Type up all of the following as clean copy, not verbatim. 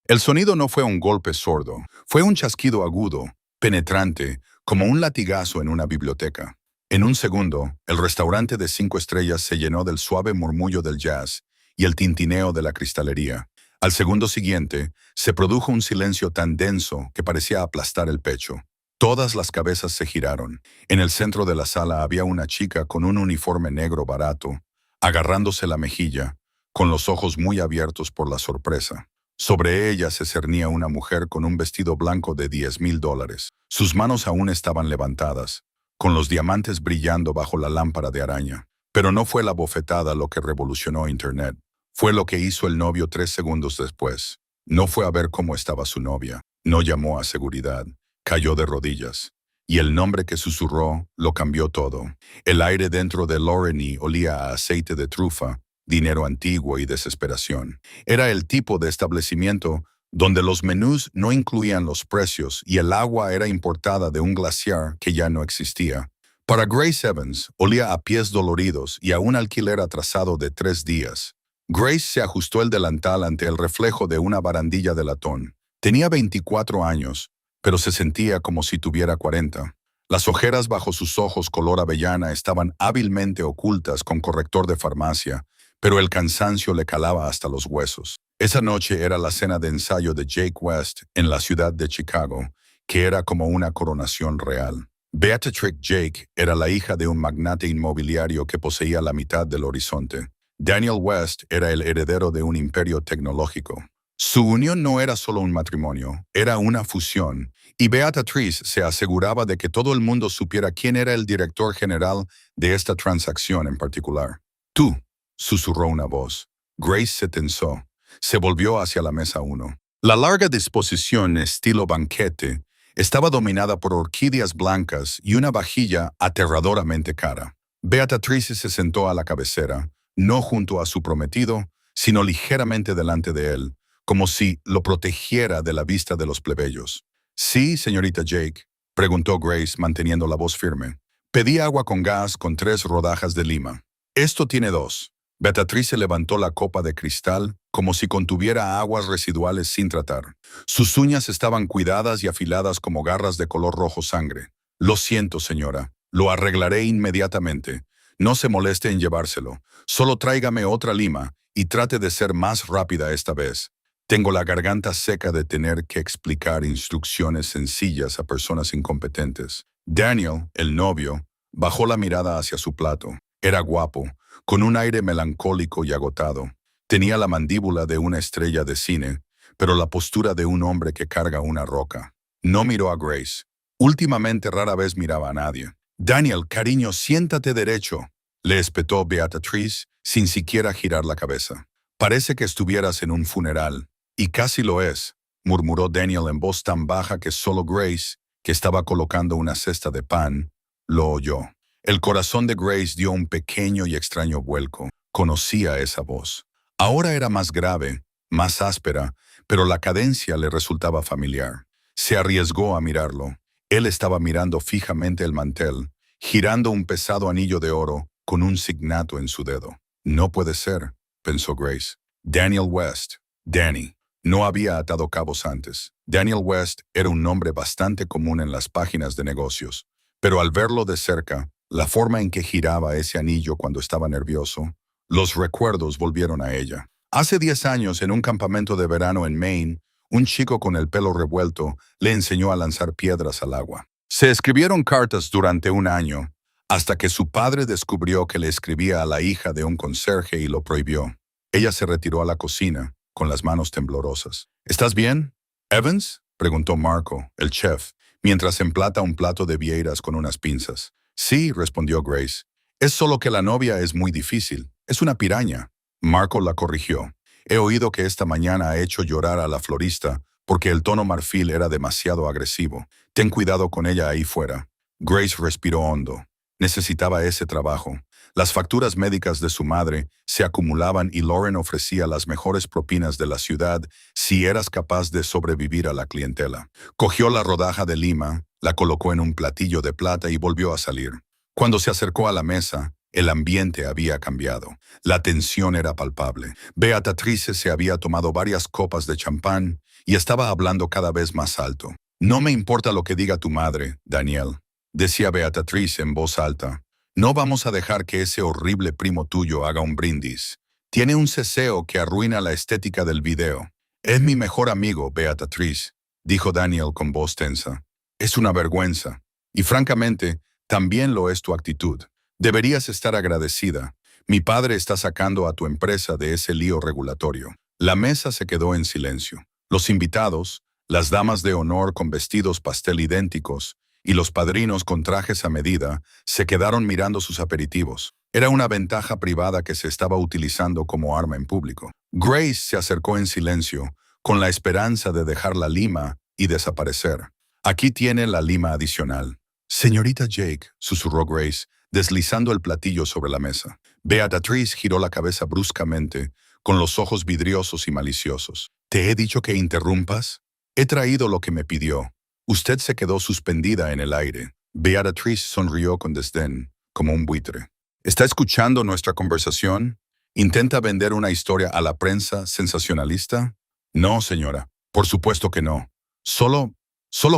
El sonido no fue un golpe sordo, fue un chasquido agudo, penetrante, como un latigazo en una biblioteca. En un segundo, el restaurante de 5 estrellas se llenó del suave murmullo del jazz y el tintineo de la cristalería. Al segundo siguiente, se produjo un silencio tan denso que parecía aplastar el pecho. Todas las cabezas se giraron. En el centro de la sala había una chica con un uniforme negro barato, agarrándose la mejilla, con los ojos muy abiertos por la sorpresa. Sobre ella se cernía una mujer con un vestido blanco de $10,000. Sus manos aún estaban levantadas, con los diamantes brillando bajo la lámpara de araña. Pero no fue la bofetada lo que revolucionó Internet. Fue lo que hizo el novio 3 segundos después. No fue a ver cómo estaba su novia. No llamó a seguridad. Cayó de rodillas. Y el nombre que susurró lo cambió todo. El aire dentro de Loreny olía a aceite de trufa, dinero antiguo y desesperación. Era el tipo de establecimiento donde los menús no incluían los precios y el agua era importada de un glaciar que ya no existía. Para Grace Evans, olía a pies doloridos y a un alquiler atrasado de 3 días. Grace se ajustó el delantal ante el reflejo de una barandilla de latón. Tenía 24 años, pero se sentía como si tuviera 40. Las ojeras bajo sus ojos color avellana estaban hábilmente ocultas con corrector de farmacia, pero el cansancio le calaba hasta los huesos. Esa noche era la cena de ensayo de Jake West en la ciudad de Chicago, que era como una coronación real. Beatrix Jake era la hija de un magnate inmobiliario que poseía la mitad del horizonte. Daniel West era el heredero de un imperio tecnológico. Su unión no era solo un matrimonio, era una fusión, y Beatriz se aseguraba de que todo el mundo supiera quién era el director general de esta transacción en particular. «Tú», susurró una voz. Grace se tensó. Se volvió hacia la mesa 1. La larga disposición estilo banquete estaba dominada por orquídeas blancas y una vajilla aterradoramente cara. Beatriz se sentó a la cabecera, no junto a su prometido, sino ligeramente delante de él, como si lo protegiera de la vista de los plebeyos. «Sí, señorita Jake», preguntó Grace manteniendo la voz firme. «Pedí agua con gas con 3 rodajas de lima. Esto tiene 2». Beatriz se levantó la copa de cristal como si contuviera aguas residuales sin tratar. Sus uñas estaban cuidadas y afiladas como garras de color rojo sangre. «Lo siento, señora. Lo arreglaré inmediatamente. No se moleste en llevárselo. Solo tráigame otra lima y trate de ser más rápida esta vez. Tengo la garganta seca de tener que explicar instrucciones sencillas a personas incompetentes». Daniel, el novio, bajó la mirada hacia su plato. Era guapo, con un aire melancólico y agotado. Tenía la mandíbula de una estrella de cine, pero la postura de un hombre que carga una roca. No miró a Grace. Últimamente rara vez miraba a nadie. «Daniel, cariño, siéntate derecho», le espetó Beatriz sin siquiera girar la cabeza. «Parece que estuvieras en un funeral». «Y casi lo es», murmuró Daniel en voz tan baja que solo Grace, que estaba colocando una cesta de pan, lo oyó. El corazón de Grace dio un pequeño y extraño vuelco. Conocía esa voz. Ahora era más grave, más áspera, pero la cadencia le resultaba familiar. Se arriesgó a mirarlo. Él estaba mirando fijamente el mantel, girando un pesado anillo de oro con un signato en su dedo. «No puede ser», pensó Grace. Daniel West. Danny. No había atado cabos antes. Daniel West era un nombre bastante común en las páginas de negocios, pero al verlo de cerca, la forma en que giraba ese anillo cuando estaba nervioso, los recuerdos volvieron a ella. Hace 10 años, en un campamento de verano en Maine, un chico con el pelo revuelto le enseñó a lanzar piedras al agua. Se escribieron cartas durante un año, hasta que su padre descubrió que le escribía a la hija de un conserje y lo prohibió. Ella se retiró a la cocina, con las manos temblorosas. «¿Estás bien, Evans?», preguntó Marco, el chef, mientras emplata un plato de vieiras con unas pinzas. «Sí», respondió Grace. «Es solo que la novia es muy difícil. Es una piraña». Marco la corrigió. «He oído que esta mañana ha hecho llorar a la florista porque el tono marfil era demasiado agresivo. Ten cuidado con ella ahí fuera». Grace respiró hondo. Necesitaba ese trabajo. Las facturas médicas de su madre se acumulaban y Lauren ofrecía las mejores propinas de la ciudad si eras capaz de sobrevivir a la clientela. Cogió la rodaja de lima, la colocó en un platillo de plata y volvió a salir. Cuando se acercó a la mesa, El ambiente había cambiado. La tensión era palpable. Beatrice se había tomado varias copas de champán y estaba hablando cada vez más alto. «No me importa lo que diga tu madre, Daniel», decía Beatrice en voz alta. «No vamos a dejar que ese horrible primo tuyo haga un brindis. Tiene un ceseo que arruina la estética del video». «Es mi mejor amigo, Beatrice», dijo Daniel con voz tensa. «Es una vergüenza. Y francamente, también lo es tu actitud. Deberías estar agradecida. Mi padre está sacando a tu empresa de ese lío regulatorio». La mesa se quedó en silencio. Los invitados, las damas de honor con vestidos pastel idénticos y los padrinos con trajes a medida, se quedaron mirando sus aperitivos. Era una ventaja privada que se estaba utilizando como arma en público. Grace se acercó en silencio, con la esperanza de dejar la lima y desaparecer. «Aquí tiene la lima adicional». «Señorita Jake», susurró Grace, deslizando el platillo sobre la mesa. Beatrice giró la cabeza bruscamente, con los ojos vidriosos y maliciosos. «¿Te he dicho que interrumpas? He traído lo que me pidió». Usted se quedó suspendida en el aire. Beatrice sonrió con desdén, como un buitre. «¿Está escuchando nuestra conversación? ¿Intenta vender una historia a la prensa sensacionalista?» «No, señora. Por supuesto que no. ¿Solo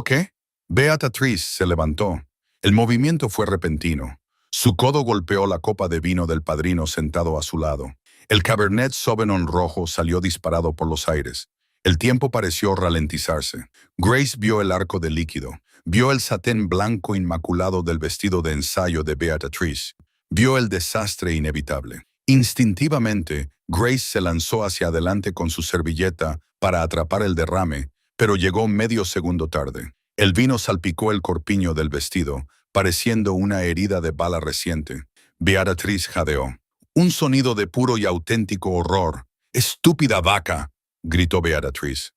qué?» Beatrice se levantó. El movimiento fue repentino. Su codo golpeó la copa de vino del padrino sentado a su lado. El Cabernet Sauvignon rojo salió disparado por los aires. El tiempo pareció ralentizarse. Grace vio el arco de líquido. Vio el satén blanco inmaculado del vestido de ensayo de Beatrice. Vio el desastre inevitable. Instintivamente, Grace se lanzó hacia adelante con su servilleta para atrapar el derrame, pero llegó medio segundo tarde. El vino salpicó el corpiño del vestido, pareciendo una herida de bala reciente. Beatrice jadeó. Un sonido de puro y auténtico horror. «¡Estúpida vaca!», gritó Beatrice.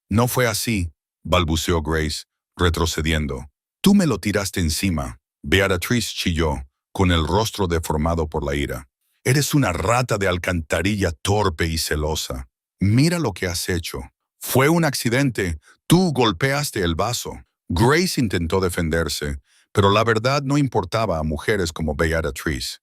No fue así», balbuceó Grace, retrocediendo. «Tú me lo tiraste encima». Beatrice chilló, con el rostro deformado por la ira. «Eres una rata de alcantarilla torpe y celosa. Mira lo que has hecho. Fue un accidente. Tú golpeaste el vaso». Grace intentó defenderse, pero la verdad no importaba a mujeres como Beatrice.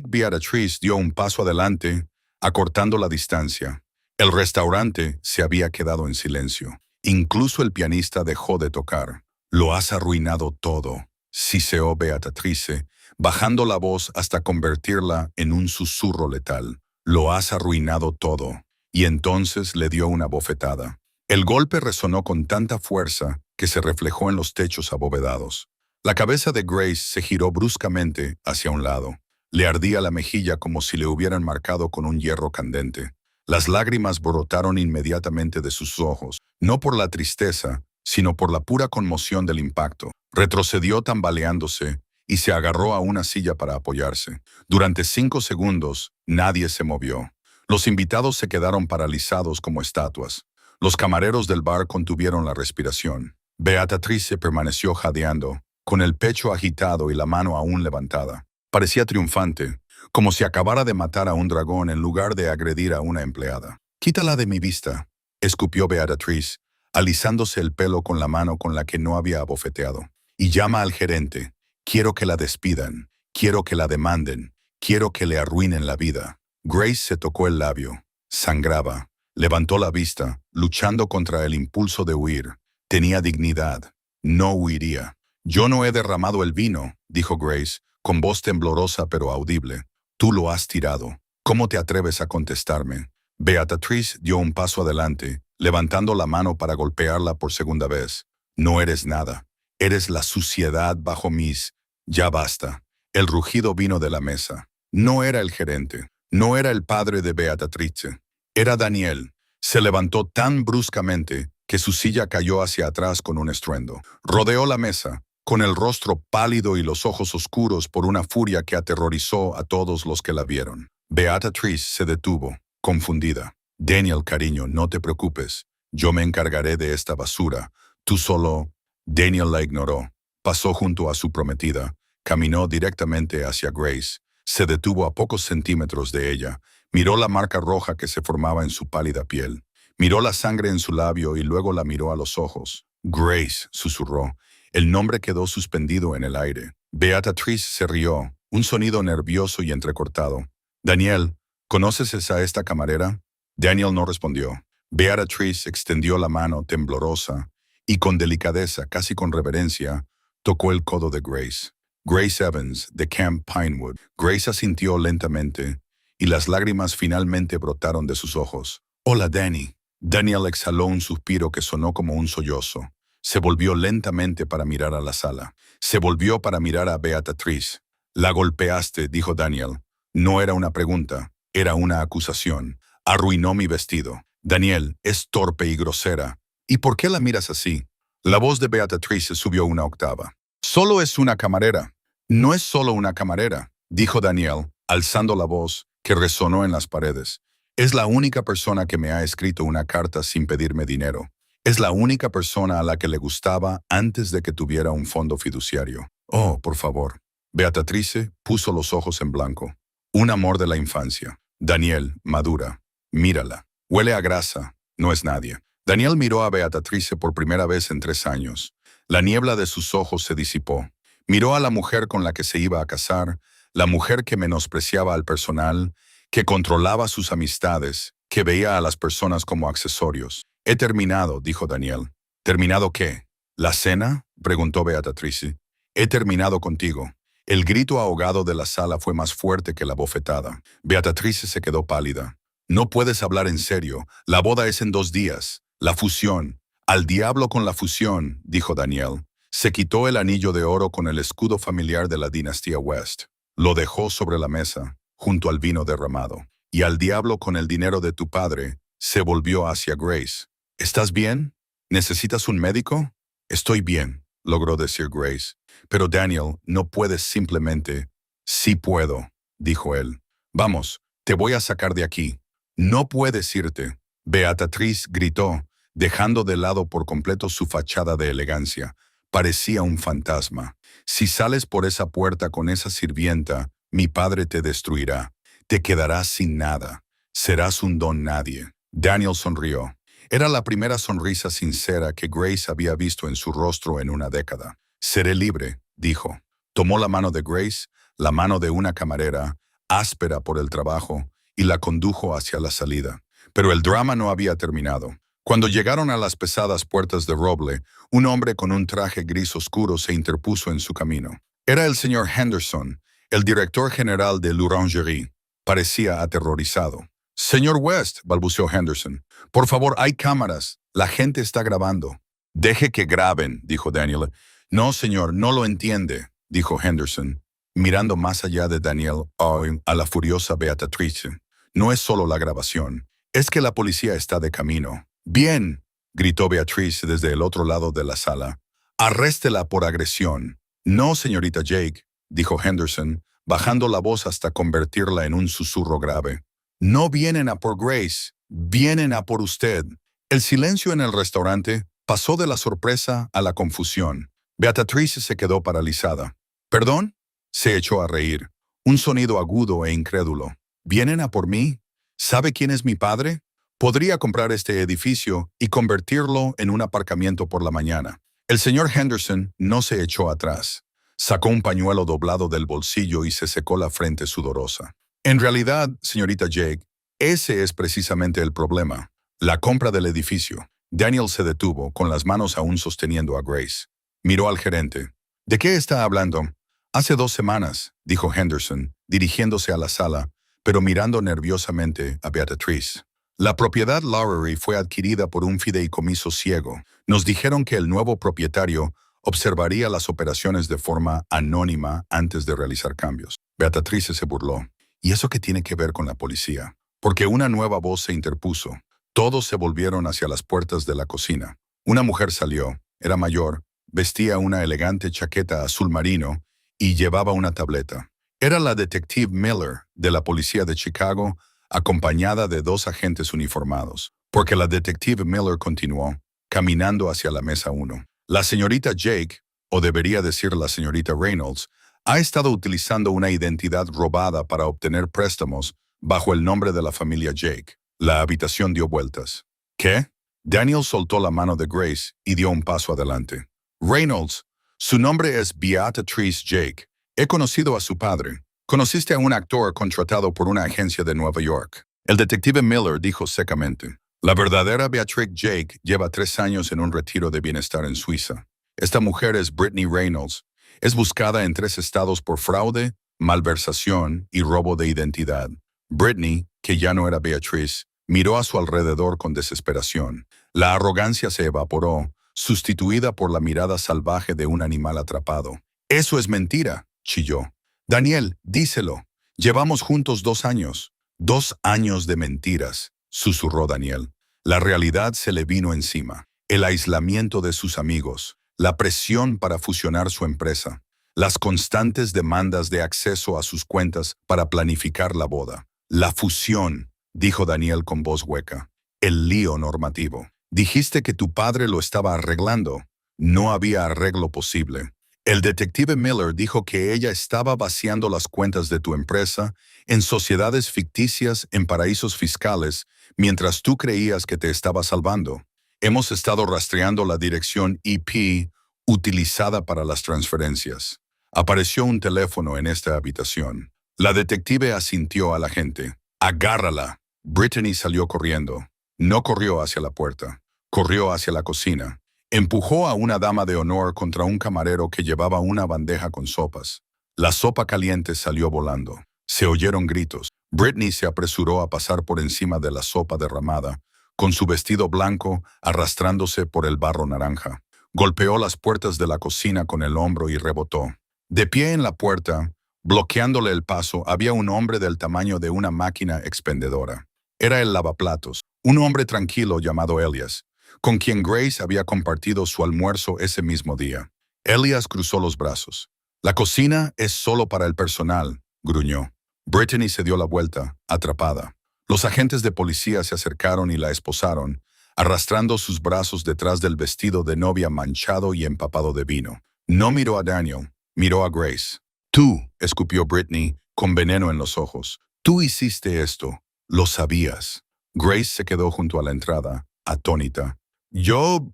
Beatrice dio un paso adelante, acortando la distancia. El restaurante se había quedado en silencio. Incluso el pianista dejó de tocar. «Lo has arruinado todo», siseó Beatrice, bajando la voz hasta convertirla en un susurro letal. «Lo has arruinado todo». Y entonces le dio una bofetada. El golpe resonó con tanta fuerza que se reflejó en los techos abovedados. La cabeza de Grace se giró bruscamente hacia un lado. Le ardía la mejilla como si le hubieran marcado con un hierro candente. Las lágrimas brotaron inmediatamente de sus ojos, no por la tristeza, sino por la pura conmoción del impacto. Retrocedió tambaleándose y se agarró a una silla para apoyarse. Durante 5 segundos, nadie se movió. Los invitados se quedaron paralizados como estatuas. Los camareros del bar contuvieron la respiración. Beatrice permaneció jadeando, con el pecho agitado y la mano aún levantada. Parecía triunfante, como si acabara de matar a un dragón en lugar de agredir a una empleada. «Quítala de mi vista», escupió Beatrice, alisándose el pelo con la mano con la que no había abofeteado. «Y llama al gerente. Quiero que la despidan. Quiero que la demanden. Quiero que le arruinen la vida». Grace se tocó el labio. Sangraba. Levantó la vista, luchando contra el impulso de huir. Tenía dignidad. No huiría. «Yo no he derramado el vino», dijo Grace, con voz temblorosa pero audible. «Tú lo has tirado. ¿Cómo te atreves a contestarme?» Beatrice dio un paso adelante, levantando la mano para golpearla por segunda vez. «No eres nada. Eres la suciedad bajo mis...» «Ya basta». El rugido vino de la mesa. No era el gerente. No era el padre de Beatrice. Era Daniel. Se levantó tan bruscamente que su silla cayó hacia atrás con un estruendo. Rodeó la mesa, con el rostro pálido y los ojos oscuros por una furia que aterrorizó a todos los que la vieron. Beatrice se detuvo, confundida. «Daniel, cariño, no te preocupes. Yo me encargaré de esta basura. Tú solo...» Daniel la ignoró. Pasó junto a su prometida. Caminó directamente hacia Grace. Se detuvo a pocos centímetros de ella. Miró la marca roja que se formaba en su pálida piel. Miró la sangre en su labio y luego la miró a los ojos. «Grace», susurró. El nombre quedó suspendido en el aire. Beatrice se rió, un sonido nervioso y entrecortado. Daniel, ¿conoces a esta camarera? Daniel no respondió. Beatrice extendió la mano temblorosa y con delicadeza, casi con reverencia, tocó el codo de Grace. Grace Evans, de Camp Pinewood. Grace asintió lentamente y las lágrimas finalmente brotaron de sus ojos. Hola, Danny. Daniel exhaló un suspiro que sonó como un sollozo. Se volvió lentamente para mirar a la sala. Se volvió para mirar a Beatrice. La golpeaste, dijo Daniel. No era una pregunta, era una acusación. Arruinó mi vestido. Daniel, es torpe y grosera. ¿Y por qué la miras así? La voz de Beatrice subió una octava. Solo es una camarera. No es solo una camarera, dijo Daniel, alzando la voz que resonó en las paredes. Es la única persona que me ha escrito una carta sin pedirme dinero. Es la única persona a la que le gustaba antes de que tuviera un fondo fiduciario. Oh, por favor. Beatrice puso los ojos en blanco. Un amor de la infancia. Daniel, madura. Mírala. Huele a grasa. No es nadie. Daniel miró a Beatrice por primera vez en 3 años. La niebla de sus ojos se disipó. Miró a la mujer con la que se iba a casar, la mujer que menospreciaba al personal, que controlaba sus amistades, que veía a las personas como accesorios. He terminado, dijo Daniel. ¿Terminado qué? ¿La cena? Preguntó Beatrice. He terminado contigo. El grito ahogado de la sala fue más fuerte que la bofetada. Beatrice se quedó pálida. No puedes hablar en serio. La boda es en 2 días. La fusión. Al diablo con la fusión, dijo Daniel. Se quitó el anillo de oro con el escudo familiar de la dinastía West. Lo dejó sobre la mesa, junto al vino derramado. Y al diablo con el dinero de tu padre, se volvió hacia Grace. ¿Estás bien? ¿Necesitas un médico? Estoy bien, logró decir Grace. Pero Daniel, no puedes simplemente... Sí puedo, dijo él. Vamos, te voy a sacar de aquí. No puedes irte. Beatrice gritó, dejando de lado por completo su fachada de elegancia. Parecía un fantasma. Si sales por esa puerta con esa sirvienta, mi padre te destruirá. Te quedarás sin nada. Serás un don nadie. Daniel sonrió. Era la primera sonrisa sincera que Grace había visto en su rostro en una década. Seré libre, dijo. Tomó la mano de Grace, la mano de una camarera, áspera por el trabajo, y la condujo hacia la salida. Pero el drama no había terminado. Cuando llegaron a las pesadas puertas de roble, un hombre con un traje gris oscuro se interpuso en su camino. Era el señor Henderson, el director general de l'Orangerie. Parecía aterrorizado. Señor West, balbuceó Henderson. Por favor, hay cámaras. La gente está grabando. Deje que graben, dijo Daniel. No, señor, no lo entiende, dijo Henderson, mirando más allá de Daniel a la furiosa Beatrice. No es solo la grabación. Es que la policía está de camino. Bien, gritó Beatrice desde el otro lado de la sala. Arréstela por agresión. No, señorita Jake, dijo Henderson, bajando la voz hasta convertirla en un susurro grave. No vienen a por Grace, vienen a por usted. El silencio en el restaurante pasó de la sorpresa a la confusión. Beatrice se quedó paralizada. ¿Perdón? Se echó a reír. Un sonido agudo e incrédulo. ¿Vienen a por mí? ¿Sabe quién es mi padre? Podría comprar este edificio y convertirlo en un aparcamiento por la mañana. El señor Henderson no se echó atrás. Sacó un pañuelo doblado del bolsillo y se secó la frente sudorosa. En realidad, señorita Jake, ese es precisamente el problema. La compra del edificio. Daniel se detuvo, con las manos aún sosteniendo a Grace. Miró al gerente. ¿De qué está hablando? Hace 2 semanas, dijo Henderson, dirigiéndose a la sala, pero mirando nerviosamente a Beatrice. La propiedad Lowry fue adquirida por un fideicomiso ciego. Nos dijeron que el nuevo propietario observaría las operaciones de forma anónima antes de realizar cambios. Beatrice se burló. ¿Y eso qué tiene que ver con la policía? Porque una nueva voz se interpuso. Todos se volvieron hacia las puertas de la cocina. Una mujer salió. Era mayor, vestía una elegante chaqueta azul marino y llevaba una tableta. Era la detective Miller de la policía de Chicago, acompañada de 2 agentes uniformados, porque la detective Miller continuó, caminando hacia la mesa 1. La señorita Jake, o debería decir la señorita Reynolds, ha estado utilizando una identidad robada para obtener préstamos bajo el nombre de la familia Jake. La habitación dio vueltas. ¿Qué? Daniel soltó la mano de Grace y dio un paso adelante. Reynolds, su nombre es Beatrice Jake. He conocido a su padre. Conociste a un actor contratado por una agencia de Nueva York. El detective Miller dijo secamente. La verdadera Beatrix Jake lleva 3 años en un retiro de bienestar en Suiza. Esta mujer es Brittany Reynolds. Es buscada en 3 estados por fraude, malversación y robo de identidad. Brittany, que ya no era Beatriz, miró a su alrededor con desesperación. La arrogancia se evaporó, sustituida por la mirada salvaje de un animal atrapado. «Eso es mentira», chilló. «Daniel, díselo. Llevamos juntos 2 años». «2 años de mentiras», susurró Daniel. La realidad se le vino encima. El aislamiento de sus amigos, la presión para fusionar su empresa, las constantes demandas de acceso a sus cuentas para planificar la boda. La fusión, dijo Daniel con voz hueca. El lío normativo. Dijiste que tu padre lo estaba arreglando. No había arreglo posible. El detective Miller dijo que ella estaba vaciando las cuentas de tu empresa en sociedades ficticias en paraísos fiscales mientras tú creías que te estaba salvando. Hemos estado rastreando la dirección IP utilizada para las transferencias. Apareció un teléfono en esta habitación. La detective asintió a la gente. «Agárrala». Brittany salió corriendo. No corrió hacia la puerta. Corrió hacia la cocina. Empujó a una dama de honor contra un camarero que llevaba una bandeja con sopas. La sopa caliente salió volando. Se oyeron gritos. Brittany se apresuró a pasar por encima de la sopa derramada, con su vestido blanco arrastrándose por el barro naranja. Golpeó las puertas de la cocina con el hombro y rebotó. De pie en la puerta, bloqueándole el paso, había un hombre del tamaño de una máquina expendedora. Era el lavaplatos, un hombre tranquilo llamado Elias, con quien Grace había compartido su almuerzo ese mismo día. Elias cruzó los brazos. «La cocina es solo para el personal», gruñó. Brittany se dio la vuelta, atrapada. Los agentes de policía se acercaron y la esposaron, arrastrando sus brazos detrás del vestido de novia manchado y empapado de vino. No miró a Daniel, miró a Grace. «Tú», escupió Brittany, con veneno en los ojos. «Tú hiciste esto. Lo sabías». Grace se quedó junto a la entrada, atónita. Yo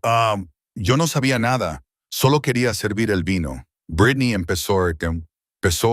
no sabía nada. Solo quería servir el vino». Brittany empezó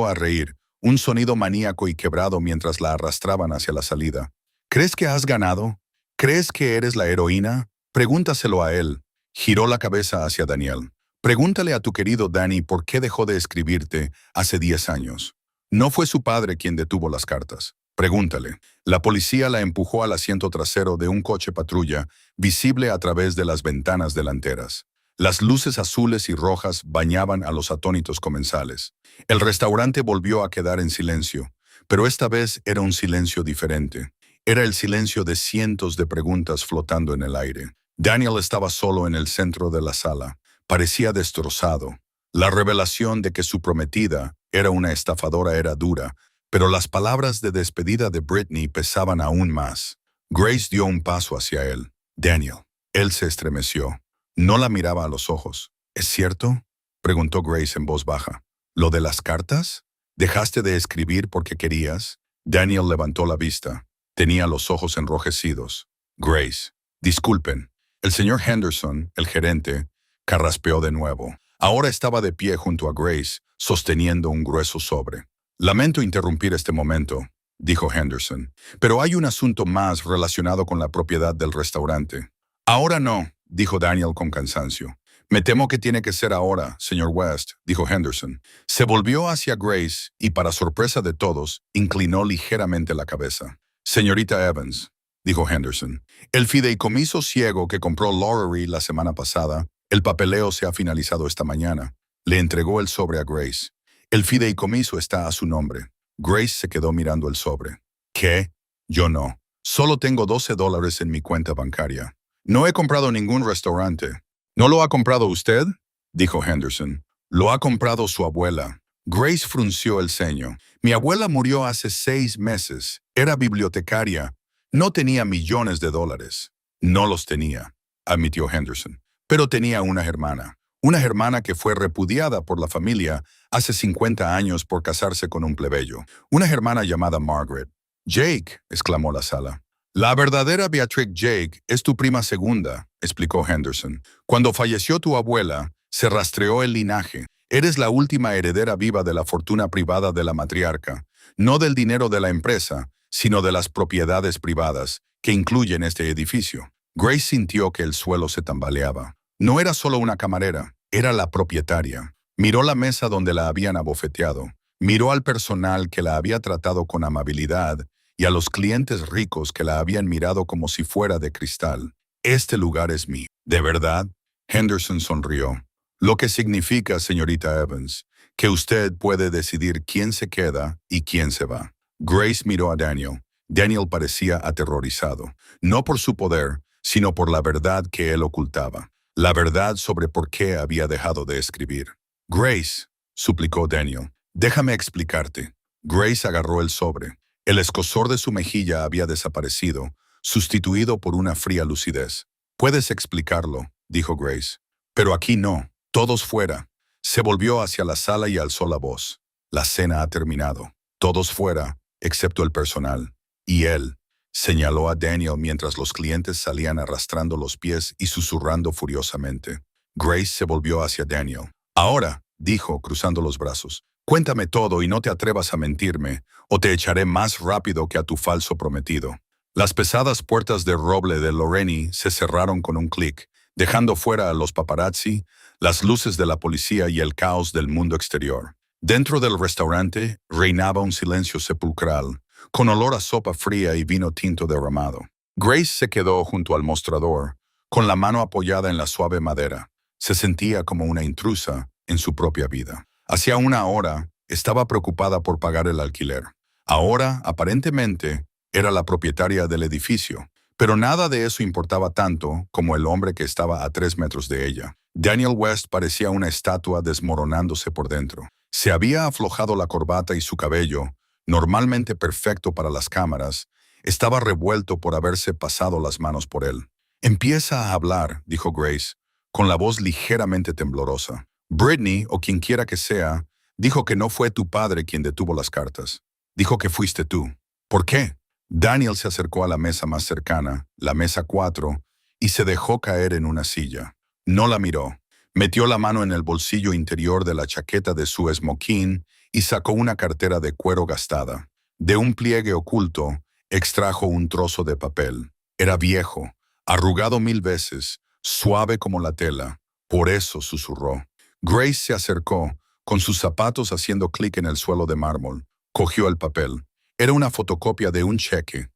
a reír, un sonido maníaco y quebrado mientras la arrastraban hacia la salida. «¿Crees que has ganado? ¿Crees que eres la heroína? Pregúntaselo a él». Giró la cabeza hacia Daniel. «Pregúntale a tu querido Danny por qué dejó de escribirte hace 10 años. No fue su padre quien detuvo las cartas. Pregúntale». La policía la empujó al asiento trasero de un coche patrulla, visible a través de las ventanas delanteras. Las luces azules y rojas bañaban a los atónitos comensales. El restaurante volvió a quedar en silencio, pero esta vez era un silencio diferente. Era el silencio de cientos de preguntas flotando en el aire. Daniel estaba solo en el centro de la sala. Parecía destrozado. La revelación de que su prometida era una estafadora era dura, pero las palabras de despedida de Brittany pesaban aún más. Grace dio un paso hacia él. «Daniel». Él se estremeció. No la miraba a los ojos. «¿Es cierto?», preguntó Grace en voz baja. «¿Lo de las cartas? ¿Dejaste de escribir porque querías?» Daniel levantó la vista. Tenía los ojos enrojecidos. «Grace, disculpen». El señor Henderson, el gerente, carraspeó de nuevo. Ahora estaba de pie junto a Grace, sosteniendo un grueso sobre. «Lamento interrumpir este momento», dijo Henderson, «pero hay un asunto más relacionado con la propiedad del restaurante». «Ahora no», dijo Daniel con cansancio. «Me temo que tiene que ser ahora, señor West», dijo Henderson. Se volvió hacia Grace y, para sorpresa de todos, inclinó ligeramente la cabeza. «Señorita Evans», dijo Henderson, «el fideicomiso ciego que compró Lowry la semana pasada, el papeleo se ha finalizado esta mañana». Le entregó el sobre a Grace. «El fideicomiso está a su nombre». Grace se quedó mirando el sobre. «¿Qué? Yo no. Solo tengo $12 en mi cuenta bancaria. No he comprado ningún restaurante». «¿No lo ha comprado usted?», dijo Henderson. «Lo ha comprado su abuela». Grace frunció el ceño. «Mi abuela murió hace 6 meses. Era bibliotecaria. No tenía millones de dólares». «No los tenía», admitió Henderson. «Pero tenía una hermana. Una hermana que fue repudiada por la familia hace 50 años por casarse con un plebeyo. Una hermana llamada Margaret». «Jake», exclamó la sala. «La verdadera Beatrix Jake es tu prima segunda», explicó Henderson. «Cuando falleció tu abuela, se rastreó el linaje. Eres la última heredera viva de la fortuna privada de la matriarca, no del dinero de la empresa, sino de las propiedades privadas que incluyen este edificio. Grace sintió que el suelo se tambaleaba. No era solo una camarera, era la propietaria. Miró la mesa donde la habían abofeteado. Miró al personal que la había tratado con amabilidad y a los clientes ricos que la habían mirado como si fuera de cristal. Este lugar es mío. ¿De verdad? Henderson sonrió. Lo que significa, señorita Evans, que usted puede decidir quién se queda y quién se va. Grace miró a Daniel. Daniel parecía aterrorizado, no por su poder, sino por la verdad que él ocultaba. La verdad sobre por qué había dejado de escribir. Grace, suplicó Daniel, déjame explicarte. Grace agarró el sobre. El escozor de su mejilla había desaparecido, sustituido por una fría lucidez. Puedes explicarlo, dijo Grace. Pero aquí no. Todos fuera. Se volvió hacia la sala y alzó la voz. La cena ha terminado. Todos fuera, excepto el personal. Y él, señaló a Daniel mientras los clientes salían arrastrando los pies y susurrando furiosamente. Grace se volvió hacia Daniel. Ahora, dijo, cruzando los brazos, cuéntame todo y no te atrevas a mentirme, o te echaré más rápido que a tu falso prometido. Las pesadas puertas de roble de Lorraine se cerraron con un clic, dejando fuera a los paparazzi, las luces de la policía y el caos del mundo exterior. Dentro del restaurante reinaba un silencio sepulcral, con olor a sopa fría y vino tinto derramado. Grace se quedó junto al mostrador, con la mano apoyada en la suave madera. Se sentía como una intrusa en su propia vida. Hacía una hora estaba preocupada por pagar el alquiler. Ahora, aparentemente, era la propietaria del edificio, pero nada de eso importaba tanto como el hombre que estaba a 3 metros de ella. Daniel West parecía una estatua desmoronándose por dentro. Se había aflojado la corbata y su cabello, normalmente perfecto para las cámaras, estaba revuelto por haberse pasado las manos por él. Empieza a hablar, dijo Grace, con la voz ligeramente temblorosa. Brittany, o quien quiera que sea, dijo que no fue tu padre quien detuvo las cartas. Dijo que fuiste tú. ¿Por qué? Daniel se acercó a la mesa más cercana, la mesa 4, y se dejó caer en una silla. No la miró. Metió la mano en el bolsillo interior de la chaqueta de su smoking y sacó una cartera de cuero gastada. De un pliegue oculto, extrajo un trozo de papel. Era viejo, arrugado 1000 veces, suave como la tela. Por eso susurró. Grace se acercó, con sus zapatos haciendo clic en el suelo de mármol. Cogió el papel. Era una fotocopia de un cheque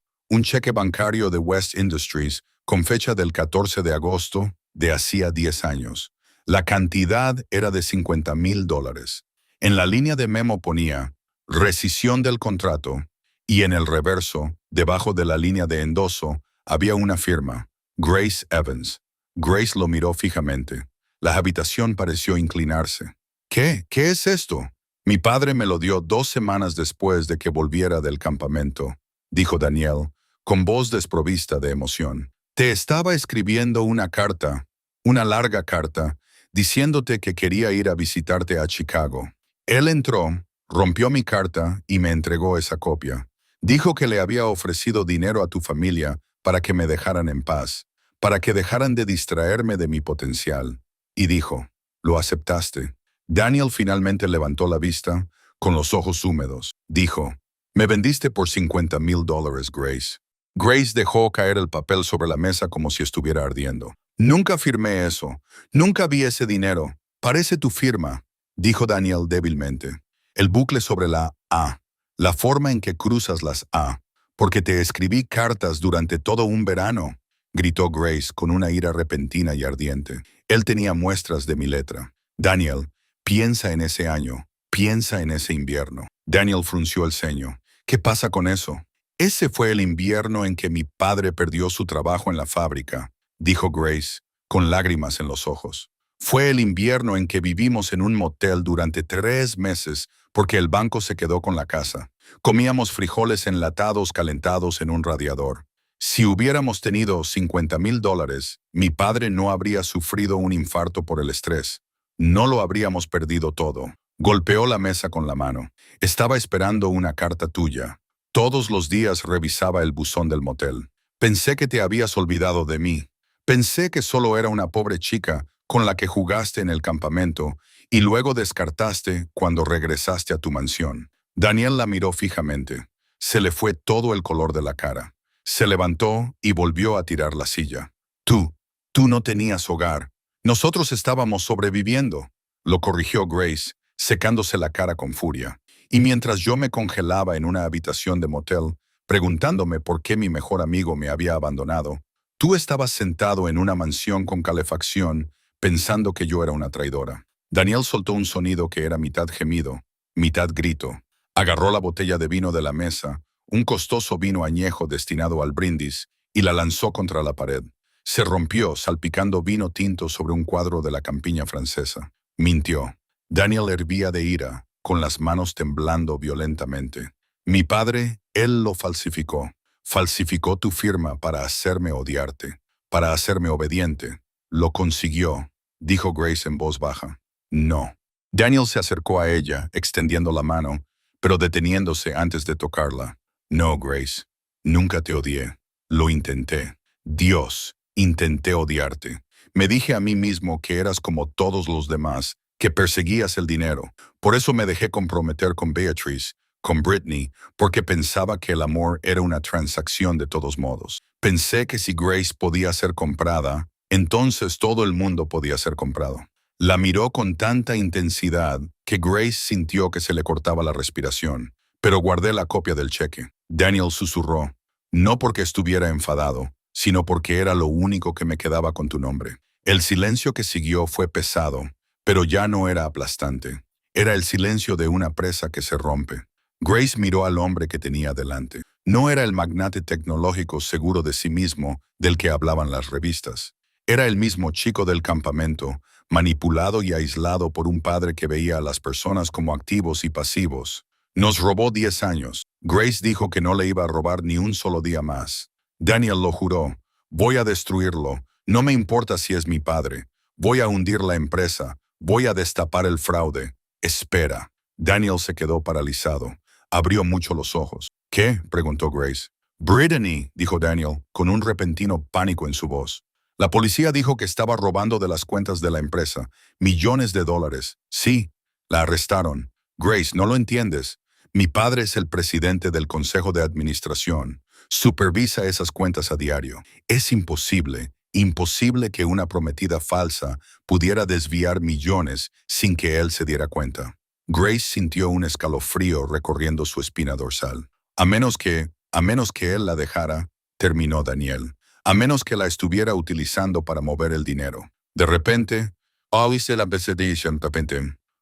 bancario de West Industries, con fecha del 14 de agosto de hacía 10 años. La cantidad era de $50,000. En la línea de memo ponía rescisión del contrato y en el reverso, debajo de la línea de endoso, había una firma, Grace Evans. Grace lo miró fijamente. La habitación pareció inclinarse. ¿Qué? ¿Qué es esto? Mi padre me lo dio 2 semanas después de que volviera del campamento, dijo Daniel, con voz desprovista de emoción. Te estaba escribiendo una carta, una larga carta, diciéndote que quería ir a visitarte a Chicago. Él entró, rompió mi carta y me entregó esa copia. Dijo que le había ofrecido dinero a tu familia para que me dejaran en paz, para que dejaran de distraerme de mi potencial. Y dijo, ¿lo aceptaste? Daniel finalmente levantó la vista, con los ojos húmedos. Dijo, me vendiste por $50,000, Grace. Grace dejó caer el papel sobre la mesa como si estuviera ardiendo. Nunca firmé eso. Nunca vi ese dinero. Parece tu firma, dijo Daniel débilmente. El bucle sobre la A. La forma en que cruzas las A. Porque te escribí cartas durante todo un verano, gritó Grace con una ira repentina y ardiente. Él tenía muestras de mi letra. Daniel, piensa en ese año. Piensa en ese invierno. Daniel frunció el ceño. ¿Qué pasa con eso? Ese fue el invierno en que mi padre perdió su trabajo en la fábrica, dijo Grace, con lágrimas en los ojos. Fue el invierno en que vivimos en un motel durante 3 meses porque el banco se quedó con la casa. Comíamos frijoles enlatados calentados en un radiador. Si hubiéramos tenido $50,000, mi padre no habría sufrido un infarto por el estrés. No lo habríamos perdido todo. Golpeó la mesa con la mano. Estaba esperando una carta tuya. Todos los días revisaba el buzón del motel. Pensé que te habías olvidado de mí. Pensé que solo era una pobre chica con la que jugaste en el campamento y luego descartaste cuando regresaste a tu mansión. Daniel la miró fijamente. Se le fue todo el color de la cara. Se levantó y volvió a tirar la silla. Tú no tenías hogar. Nosotros estábamos sobreviviendo, lo corrigió Grace, secándose la cara con furia. Y mientras yo me congelaba en una habitación de motel, preguntándome por qué mi mejor amigo me había abandonado, tú estabas sentado en una mansión con calefacción, pensando que yo era una traidora. Daniel soltó un sonido que era mitad gemido, mitad grito. Agarró la botella de vino de la mesa, un costoso vino añejo destinado al brindis, y la lanzó contra la pared. Se rompió, salpicando vino tinto sobre un cuadro de la campiña francesa. Mintió. Daniel hervía de ira, con las manos temblando violentamente. Mi padre, él lo falsificó. Falsificó tu firma para hacerme odiarte, para hacerme obediente. Lo consiguió, dijo Grace en voz baja. No. Daniel se acercó a ella, extendiendo la mano, pero deteniéndose antes de tocarla. No, Grace. Nunca te odié. Lo intenté. Dios, intenté odiarte. Me dije a mí mismo que eras como todos los demás, que perseguías el dinero. Por eso me dejé comprometer con Beatrice, con Brittany, porque pensaba que el amor era una transacción de todos modos. Pensé que si Grace podía ser comprada, entonces todo el mundo podía ser comprado. La miró con tanta intensidad que Grace sintió que se le cortaba la respiración, pero guardé la copia del cheque. Daniel susurró, no porque estuviera enfadado, sino porque era lo único que me quedaba con tu nombre. El silencio que siguió fue pesado, pero ya no era aplastante. Era el silencio de una presa que se rompe. Grace miró al hombre que tenía delante. No era el magnate tecnológico seguro de sí mismo del que hablaban las revistas. Era el mismo chico del campamento, manipulado y aislado por un padre que veía a las personas como activos y pasivos. Nos robó 10 años. Grace dijo que no le iba a robar ni un solo día más. Daniel lo juró. Voy a destruirlo. No me importa si es mi padre. Voy a hundir la empresa. Voy a destapar el fraude. Espera. Daniel se quedó paralizado. Abrió mucho los ojos. ¿Qué? Preguntó Grace. Brittany, dijo Daniel, con un repentino pánico en su voz. La policía dijo que estaba robando de las cuentas de la empresa. Millones de dólares. Sí, la arrestaron. Grace, no lo entiendes. Mi padre es el presidente del Consejo de Administración. Supervisa esas cuentas a diario. Es imposible que una prometida falsa pudiera desviar millones sin que él se diera cuenta. Grace sintió un escalofrío recorriendo su espina dorsal. A menos que él la dejara, terminó Daniel. A menos que la estuviera utilizando para mover el dinero. De repente,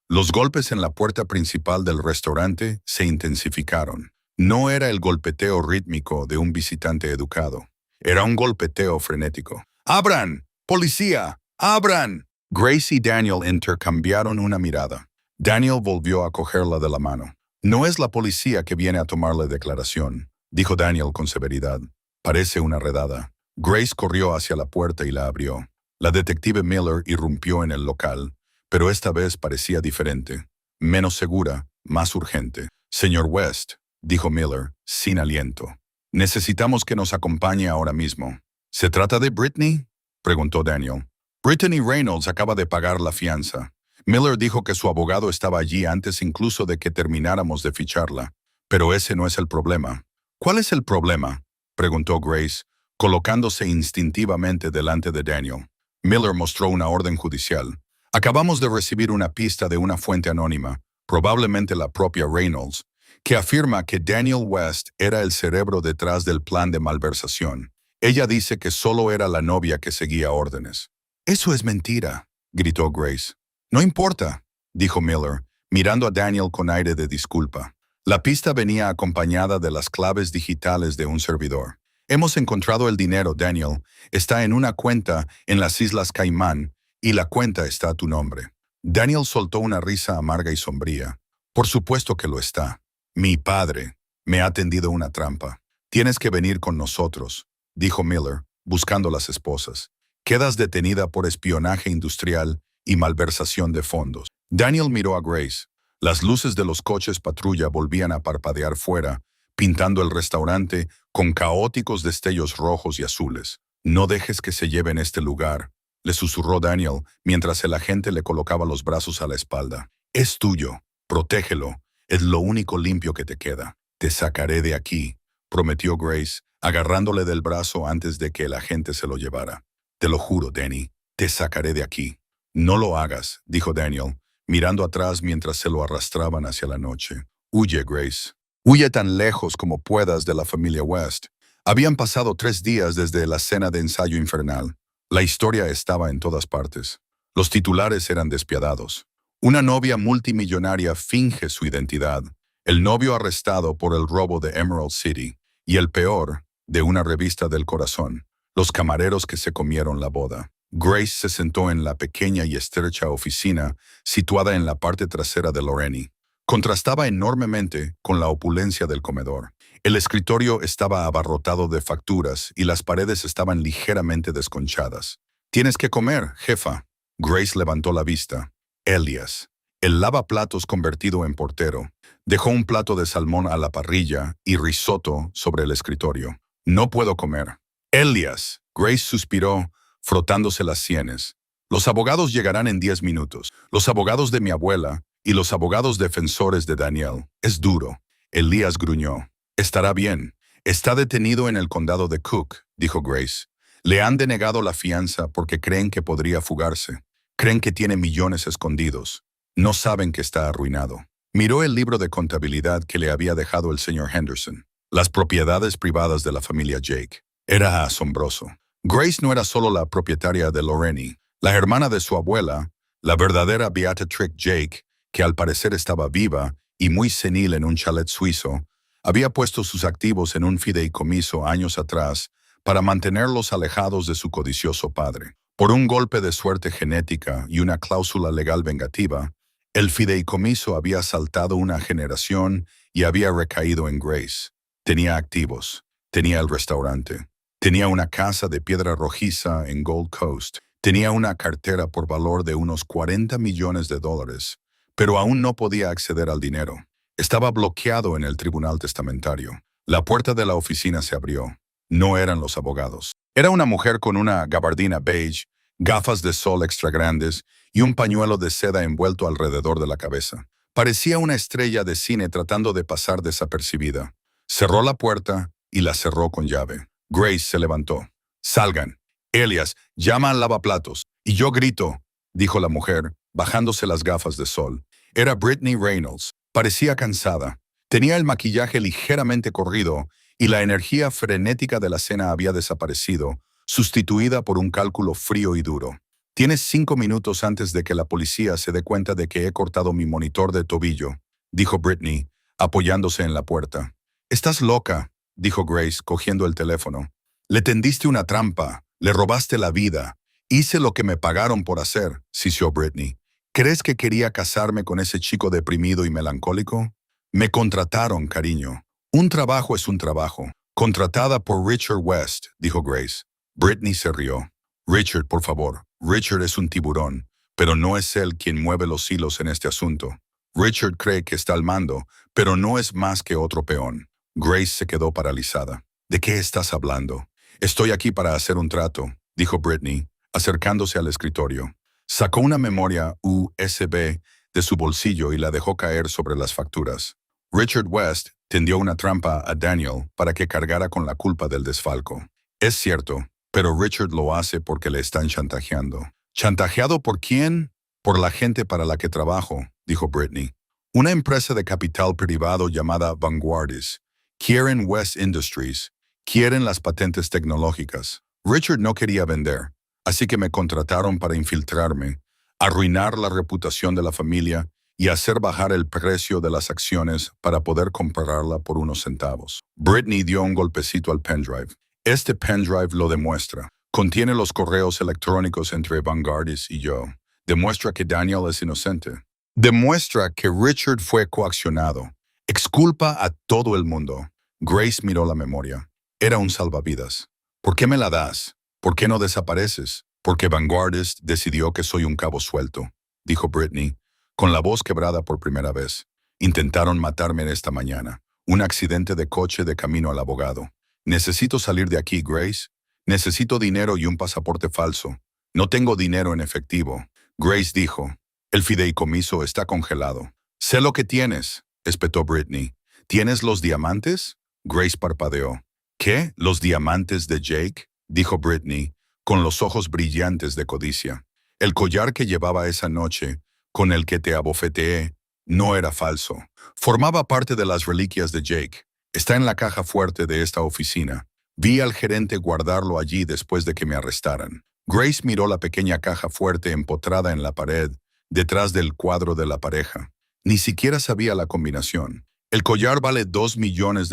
los golpes en la puerta principal del restaurante se intensificaron. No era el golpeteo rítmico de un visitante educado. Era un golpeteo frenético. ¡Abran! ¡Policía! ¡Abran! Grace y Daniel intercambiaron una mirada. Daniel volvió a cogerla de la mano. No es la policía que viene a tomarle declaración, dijo Daniel con severidad. Parece una redada. Grace corrió hacia la puerta y la abrió. La detective Miller irrumpió en el local, pero esta vez parecía diferente, menos segura, más urgente. Señor West, dijo Miller, sin aliento. Necesitamos que nos acompañe ahora mismo. ¿Se trata de Brittany? Preguntó Daniel. Brittany Reynolds acaba de pagar la fianza. Miller dijo que su abogado estaba allí antes incluso de que termináramos de ficharla. Pero ese no es el problema. ¿Cuál es el problema? Preguntó Grace, colocándose instintivamente delante de Daniel. Miller mostró una orden judicial. Acabamos de recibir una pista de una fuente anónima, probablemente la propia Reynolds, que afirma que Daniel West era el cerebro detrás del plan de malversación. Ella dice que solo era la novia que seguía órdenes. Eso es mentira, gritó Grace. No importa, dijo Miller, mirando a Daniel con aire de disculpa. La pista venía acompañada de las claves digitales de un servidor. Hemos encontrado el dinero, Daniel. Está en una cuenta en las Islas Caimán y la cuenta está a tu nombre. Daniel soltó una risa amarga y sombría. Por supuesto que lo está. Mi padre me ha tendido una trampa. Tienes que venir con nosotros, dijo Miller, buscando las esposas. Quedas detenida por espionaje industrial y malversación de fondos. Daniel miró a Grace. Las luces de los coches patrulla volvían a parpadear fuera, pintando el restaurante con caóticos destellos rojos y azules. No dejes que se lleven este lugar, le susurró Daniel mientras el agente le colocaba los brazos a la espalda. Es tuyo. Protégelo. Es lo único limpio que te queda. Te sacaré de aquí, prometió Grace, agarrándole del brazo antes de que el agente se lo llevara. Te lo juro, Danny, te sacaré de aquí. No lo hagas, dijo Daniel, mirando atrás mientras se lo arrastraban hacia la noche. Huye, Grace. Huye tan lejos como puedas de la familia West. Habían pasado 3 días desde la cena de ensayo infernal. La historia estaba en todas partes. Los titulares eran despiadados. Una novia multimillonaria finge su identidad. El novio arrestado por el robo de Emerald City. Y el peor, de una revista del corazón. Los camareros que se comieron la boda. Grace se sentó en la pequeña y estrecha oficina situada en la parte trasera de Lorraine. Contrastaba enormemente con la opulencia del comedor. El escritorio estaba abarrotado de facturas y las paredes estaban ligeramente desconchadas. «Tienes que comer, jefa». Grace levantó la vista. Elias, el lavaplatos convertido en portero, dejó un plato de salmón a la parrilla y risotto sobre el escritorio. «No puedo comer». «Elias», Grace suspiró, frotándose las sienes. «Los abogados llegarán en 10 minutos. Los abogados de mi abuela y los abogados defensores de Daniel. Es duro». Elias gruñó. «Estará bien. Está detenido en el condado de Cook», dijo Grace. «Le han denegado la fianza porque creen que podría fugarse. Creen que tiene millones escondidos. No saben que está arruinado». Miró el libro de contabilidad que le había dejado el señor Henderson. Las propiedades privadas de la familia Jake. Era asombroso. Grace no era solo la propietaria de Lorraine, la hermana de su abuela, la verdadera Beatrix Jake, que al parecer estaba viva y muy senil en un chalet suizo, había puesto sus activos en un fideicomiso años atrás para mantenerlos alejados de su codicioso padre. Por un golpe de suerte genética y una cláusula legal vengativa, el fideicomiso había saltado una generación y había recaído en Grace. Tenía activos, tenía el restaurante, tenía una casa de piedra rojiza en Gold Coast, tenía una cartera por valor de unos $40 millones, pero aún no podía acceder al dinero. Estaba bloqueado en el tribunal testamentario. La puerta de la oficina se abrió. No eran los abogados. Era una mujer con una gabardina beige, gafas de sol extra grandes y un pañuelo de seda envuelto alrededor de la cabeza. Parecía una estrella de cine tratando de pasar desapercibida. Cerró la puerta y la cerró con llave. Grace se levantó. «Salgan. Elias, llama al lavaplatos». «Y yo grito», dijo la mujer, bajándose las gafas de sol. Era Brittany Reynolds. Parecía cansada. Tenía el maquillaje ligeramente corrido y la energía frenética de la cena había desaparecido, sustituida por un cálculo frío y duro. «Tienes 5 minutos antes de que la policía se dé cuenta de que he cortado mi monitor de tobillo», dijo Brittany, apoyándose en la puerta. «Estás loca», dijo Grace, cogiendo el teléfono. «Le tendiste una trampa, le robaste la vida. Hice lo que me pagaron por hacer», sisió Brittany. «¿Crees que quería casarme con ese chico deprimido y melancólico? Me contrataron, cariño. Un trabajo es un trabajo». «Contratada por Richard West», dijo Grace. Brittany se rió. «Richard, por favor. Richard es un tiburón, pero no es él quien mueve los hilos en este asunto. Richard cree que está al mando, pero no es más que otro peón». Grace se quedó paralizada. «¿De qué estás hablando?» «Estoy aquí para hacer un trato», dijo Brittany, acercándose al escritorio. Sacó una memoria USB de su bolsillo y la dejó caer sobre las facturas. Richard West tendió una trampa a Daniel para que cargara con la culpa del desfalco. Es cierto, pero Richard lo hace porque le están chantajeando. ¿Chantajeado por quién? «Por la gente para la que trabajo», dijo Brittany. «Una empresa de capital privado llamada Vanguardis. Quieren West Industries. Quieren las patentes tecnológicas. Richard no quería vender, así que me contrataron para infiltrarme, arruinar la reputación de la familia y hacer bajar el precio de las acciones para poder comprarla por unos centavos». Brittany dio un golpecito al pendrive. «Este pendrive lo demuestra. Contiene los correos electrónicos entre Vanguardis y yo. Demuestra que Daniel es inocente. Demuestra que Richard fue coaccionado. Exculpa a todo el mundo». Grace miró la memoria. Era un salvavidas. «¿Por qué me la das? ¿Por qué no desapareces?» «Porque Vanguardis decidió que soy un cabo suelto», dijo Brittany, con la voz quebrada por primera vez. «Intentaron matarme esta mañana. Un accidente de coche de camino al abogado. Necesito salir de aquí, Grace. Necesito dinero y un pasaporte falso. No tengo dinero en efectivo. Grace dijo. El fideicomiso está congelado. Sé lo que tienes, espetó Brittany. ¿Tienes los diamantes? Grace parpadeó. ¿Qué? ¿Los diamantes de Jake? Dijo Brittany, con los ojos brillantes de codicia. El collar que llevaba esa noche, con el que te abofeteé, no era falso. Formaba parte de las reliquias de Jake. Está en la caja fuerte de esta oficina. Vi al gerente guardarlo allí después de que me arrestaran. Grace miró la pequeña caja fuerte empotrada en la pared, detrás del cuadro de la pareja. Ni siquiera sabía la combinación. El collar vale $2 millones,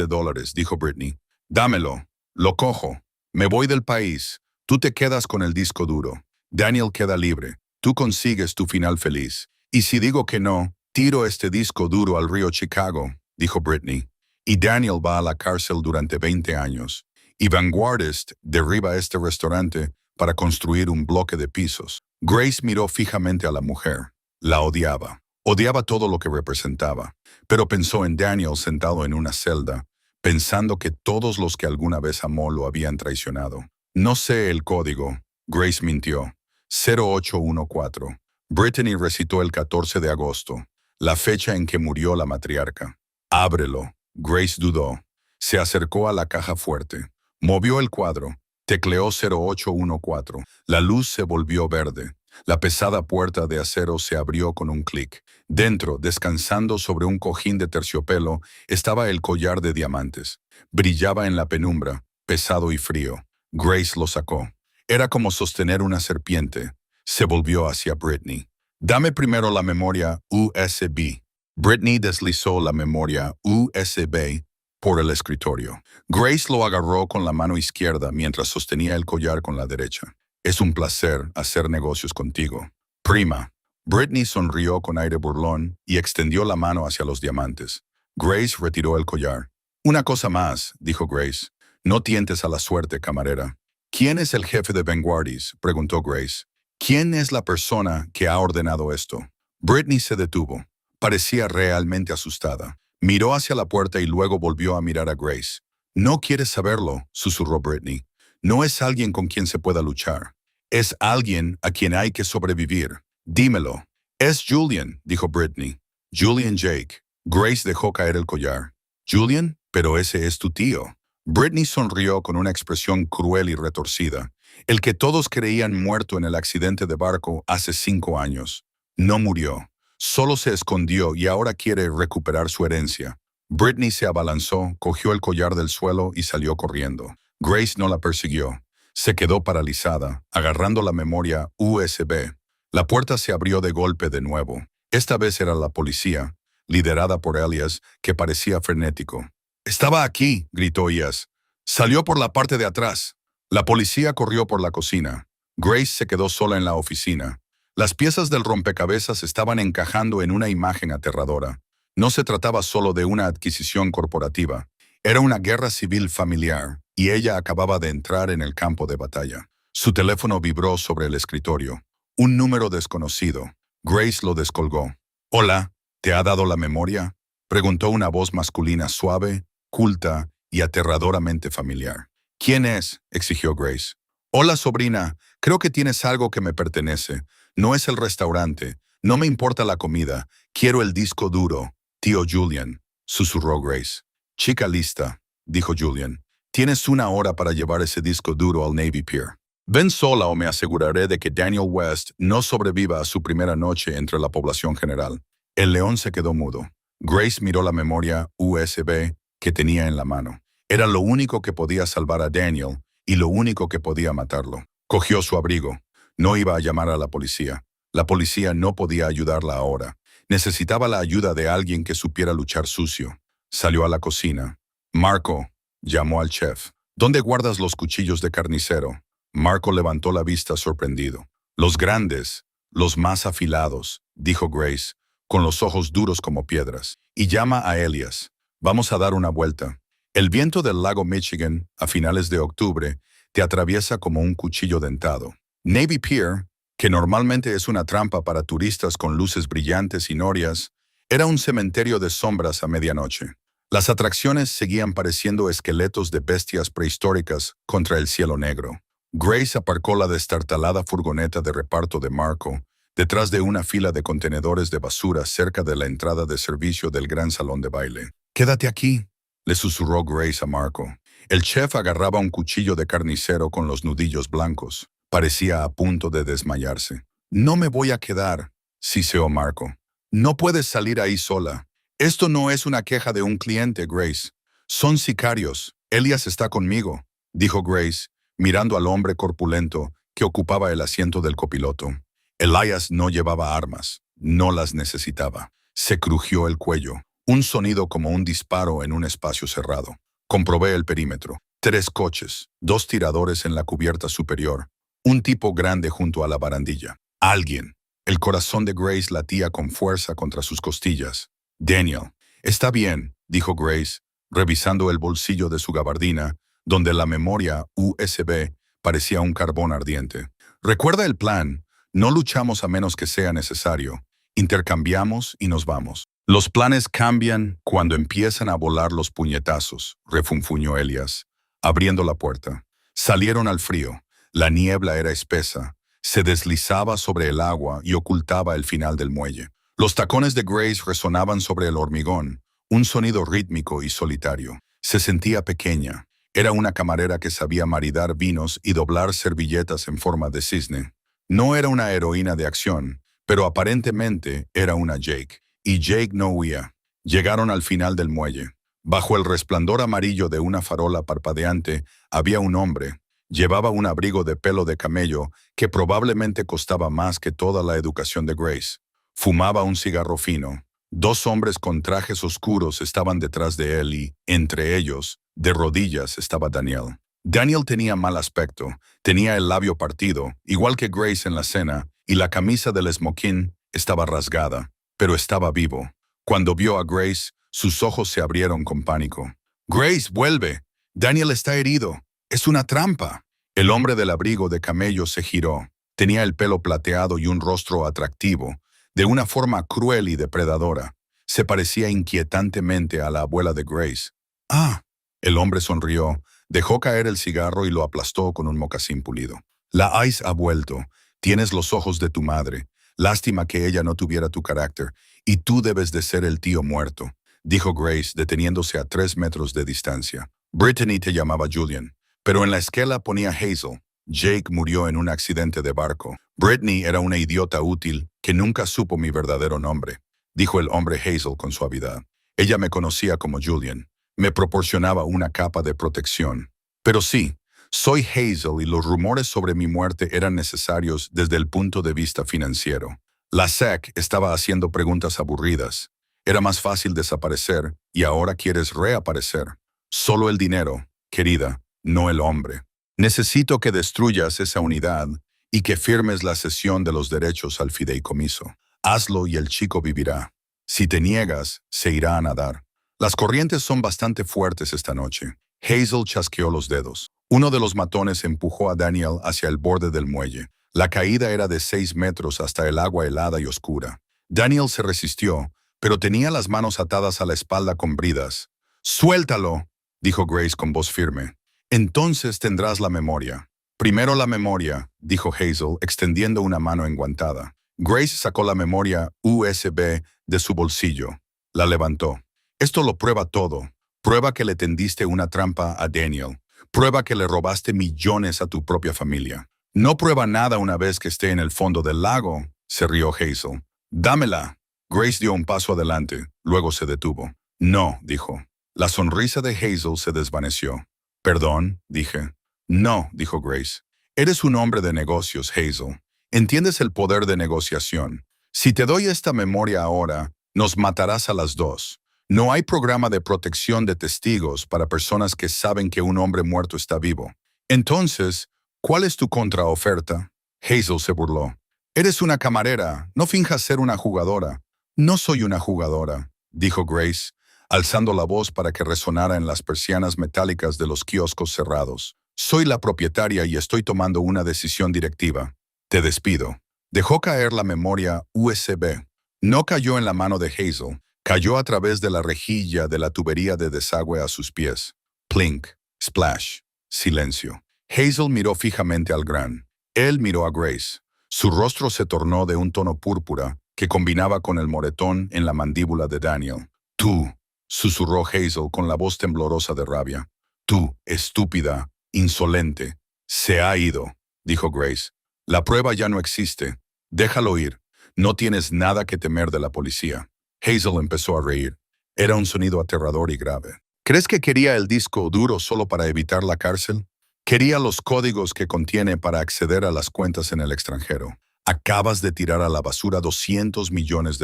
dijo Brittany. Dámelo. Lo cojo. Me voy del país. Tú te quedas con el disco duro. Daniel queda libre. Tú consigues tu final feliz. Y si digo que no, tiro este disco duro al río Chicago, dijo Brittany. Y Daniel va a la cárcel durante 20 años. Y Vanguardist derriba este restaurante para construir un bloque de pisos. Grace miró fijamente a la mujer. La odiaba. Odiaba todo lo que representaba. Pero pensó en Daniel sentado en una celda, pensando que todos los que alguna vez amó lo habían traicionado. No sé el código. Grace mintió. 0814. Brittany recitó el 14 de agosto, la fecha en que murió la matriarca. Ábrelo. Grace dudó. Se acercó a la caja fuerte. Movió el cuadro. Tecleó 0814. La luz se volvió verde. La pesada puerta de acero se abrió con un clic. Dentro, descansando sobre un cojín de terciopelo, estaba el collar de diamantes. Brillaba en la penumbra, pesado y frío. Grace lo sacó. Era como sostener una serpiente. Se volvió hacia Brittany. Dame primero la memoria USB. Brittany deslizó la memoria USB por el escritorio. Grace lo agarró con la mano izquierda mientras sostenía el collar con la derecha. Es un placer hacer negocios contigo. Prima. Brittany sonrió con aire burlón y extendió la mano hacia los diamantes. Grace retiró el collar. Una cosa más, dijo Grace. No tientes a la suerte, camarera. ¿Quién es el jefe de Vanguardist?, preguntó Grace. ¿Quién es la persona que ha ordenado esto? Brittany se detuvo. Parecía realmente asustada. Miró hacia la puerta y luego volvió a mirar a Grace. No quieres saberlo, susurró Brittany. No es alguien con quien se pueda luchar. Es alguien a quien hay que sobrevivir. Dímelo. Es Julian, dijo Brittany. Julian Jake. Grace dejó caer el collar. Julian, pero ese es tu tío. Brittany sonrió con una expresión cruel y retorcida. El que todos creían muerto en el accidente de barco hace 5 años. No murió. Solo se escondió y ahora quiere recuperar su herencia. Brittany se abalanzó, cogió el collar del suelo y salió corriendo. Grace no la persiguió. Se quedó paralizada, agarrando la memoria USB. La puerta se abrió de golpe de nuevo. Esta vez era la policía, liderada por Elias, que parecía frenético. «Estaba aquí», gritó Elias. «Salió por la parte de atrás». La policía corrió por la cocina. Grace se quedó sola en la oficina. Las piezas del rompecabezas estaban encajando en una imagen aterradora. No se trataba solo de una adquisición corporativa. Era una guerra civil familiar, y ella acababa de entrar en el campo de batalla. Su teléfono vibró sobre el escritorio. Un número desconocido. Grace lo descolgó. «Hola, ¿te ha dado la memoria?», preguntó una voz masculina suave, culta y aterradoramente familiar. «¿Quién es?», exigió Grace. «Hola, sobrina. Creo que tienes algo que me pertenece. No es el restaurante. No me importa la comida. Quiero el disco duro. Tío Julian», susurró Grace. «Chica lista», dijo Julian. «Tienes 1 hora para llevar ese disco duro al Navy Pier. Ven sola o me aseguraré de que Daniel West no sobreviva a su primera noche entre la población general». El león se quedó mudo. Grace miró la memoria USB que tenía en la mano. Era lo único que podía salvar a Daniel y lo único que podía matarlo. Cogió su abrigo. No iba a llamar a la policía. La policía no podía ayudarla ahora. Necesitaba la ayuda de alguien que supiera luchar sucio. Salió a la cocina. «Marco», llamó al chef. «¿Dónde guardas los cuchillos de carnicero?» Marco levantó la vista sorprendido. «Los grandes, los más afilados», dijo Grace, con los ojos duros como piedras. «Y llama a Elias. Vamos a dar una vuelta. El viento del lago Michigan, a finales de octubre, te atraviesa como un cuchillo dentado. Navy Pier, que normalmente es una trampa para turistas con luces brillantes y norias, era un cementerio de sombras a medianoche. Las atracciones seguían pareciendo esqueletos de bestias prehistóricas contra el cielo negro. Grace aparcó la destartalada furgoneta de reparto de Marco detrás de una fila de contenedores de basura cerca de la entrada de servicio del gran salón de baile. «Quédate aquí», le susurró Grace a Marco. El chef agarraba un cuchillo de carnicero con los nudillos blancos. Parecía a punto de desmayarse. «No me voy a quedar», siseó Marco. «No puedes salir ahí sola. Esto no es una queja de un cliente, Grace. Son sicarios. Elias está conmigo», dijo Grace, mirando al hombre corpulento que ocupaba el asiento del copiloto. Elias no llevaba armas, no las necesitaba. Se crujió el cuello, un sonido como un disparo en un espacio cerrado. Comprobé el perímetro. 3 coches, 2 tiradores en la cubierta superior, un tipo grande junto a la barandilla. Alguien. El corazón de Grace latía con fuerza contra sus costillas. «Daniel». «Está bien», dijo Grace, revisando el bolsillo de su gabardina, donde la memoria USB parecía un carbón ardiente. «Recuerda el plan. No luchamos a menos que sea necesario. Intercambiamos y nos vamos». «Los planes cambian cuando empiezan a volar los puñetazos», refunfuñó Elias, abriendo la puerta. Salieron al frío. La niebla era espesa. Se deslizaba sobre el agua y ocultaba el final del muelle. Los tacones de Grace resonaban sobre el hormigón, un sonido rítmico y solitario. Se sentía pequeña. Era una camarera que sabía maridar vinos y doblar servilletas en forma de cisne. No era una heroína de acción, pero aparentemente era una Jake. Y Jake no huía. Llegaron al final del muelle. Bajo el resplandor amarillo de una farola parpadeante había un hombre. Llevaba un abrigo de pelo de camello que probablemente costaba más que toda la educación de Grace. Fumaba un cigarro fino. 2 hombres con trajes oscuros estaban detrás de él y, entre ellos, de rodillas estaba Daniel. Daniel tenía mal aspecto, tenía el labio partido, igual que Grace en la cena, y la camisa del smoking estaba rasgada, pero estaba vivo. Cuando vio a Grace, sus ojos se abrieron con pánico. «Grace, vuelve. Daniel está herido. Es una trampa». El hombre del abrigo de camello se giró. Tenía el pelo plateado y un rostro atractivo, de una forma cruel y depredadora. Se parecía inquietantemente a la abuela de Grace. «Ah». El hombre sonrió, dejó caer el cigarro y lo aplastó con un mocasín pulido. «La ICE ha vuelto. Tienes los ojos de tu madre. Lástima que ella no tuviera tu carácter, y tú debes de ser el tío muerto», dijo Grace, deteniéndose a 3 metros de distancia. «Brittany te llamaba Julian, pero en la esquela ponía Hazel. Jake murió en un accidente de barco. Brittany era una idiota útil que nunca supo mi verdadero nombre», dijo el hombre Hazel con suavidad. «Ella me conocía como Julian. Me proporcionaba una capa de protección. Pero sí, soy Hazel y los rumores sobre mi muerte eran necesarios desde el punto de vista financiero. La SEC estaba haciendo preguntas aburridas. Era más fácil desaparecer y ahora quieres reaparecer. Solo el dinero, querida, no el hombre. Necesito que destruyas esa unidad y que firmes la cesión de los derechos al fideicomiso. Hazlo y el chico vivirá. Si te niegas, se irá a nadar. Las corrientes son bastante fuertes esta noche». Hazel chasqueó los dedos. Uno de los matones empujó a Daniel hacia el borde del muelle. La caída era de 6 metros hasta el agua helada y oscura. Daniel se resistió, pero tenía las manos atadas a la espalda con bridas. «Suéltalo», dijo Grace con voz firme. «Entonces tendrás la memoria». «Primero la memoria», dijo Hazel, extendiendo una mano enguantada. Grace sacó la memoria USB de su bolsillo. La levantó. «Esto lo prueba todo. Prueba que le tendiste una trampa a Daniel. Prueba que le robaste millones a tu propia familia. No prueba nada una vez que esté en el fondo del lago», se rió Hazel. «Dámela». Grace dio un paso adelante, luego se detuvo. «No», dijo. La sonrisa de Hazel se desvaneció. «Perdón», dije. «No», dijo Grace. «Eres un hombre de negocios, Hazel. Entiendes el poder de negociación. Si te doy esta memoria ahora, nos matarás a las 2. No hay programa de protección de testigos para personas que saben que un hombre muerto está vivo. Entonces, ¿cuál es tu contraoferta?» Hazel se burló. «Eres una camarera, no finjas ser una jugadora». «No soy una jugadora», dijo Grace, alzando la voz para que resonara en las persianas metálicas de los kioscos cerrados. «Soy la propietaria y estoy tomando una decisión directiva. Te despido». Dejó caer la memoria USB. No cayó en la mano de Hazel. Cayó a través de la rejilla de la tubería de desagüe a sus pies. Plink, splash, silencio. Hazel miró fijamente al gran. Él miró a Grace. Su rostro se tornó de un tono púrpura que combinaba con el moretón en la mandíbula de Daniel. Tú, susurró Hazel con la voz temblorosa de rabia. Tú, estúpida, insolente. Se ha ido, dijo Grace. La prueba ya no existe. Déjalo ir. No tienes nada que temer de la policía. Hazel empezó a reír. Era un sonido aterrador y grave. ¿Crees que quería el disco duro solo para evitar la cárcel? Quería los códigos que contiene para acceder a las cuentas en el extranjero. Acabas de tirar a la basura $200 millones.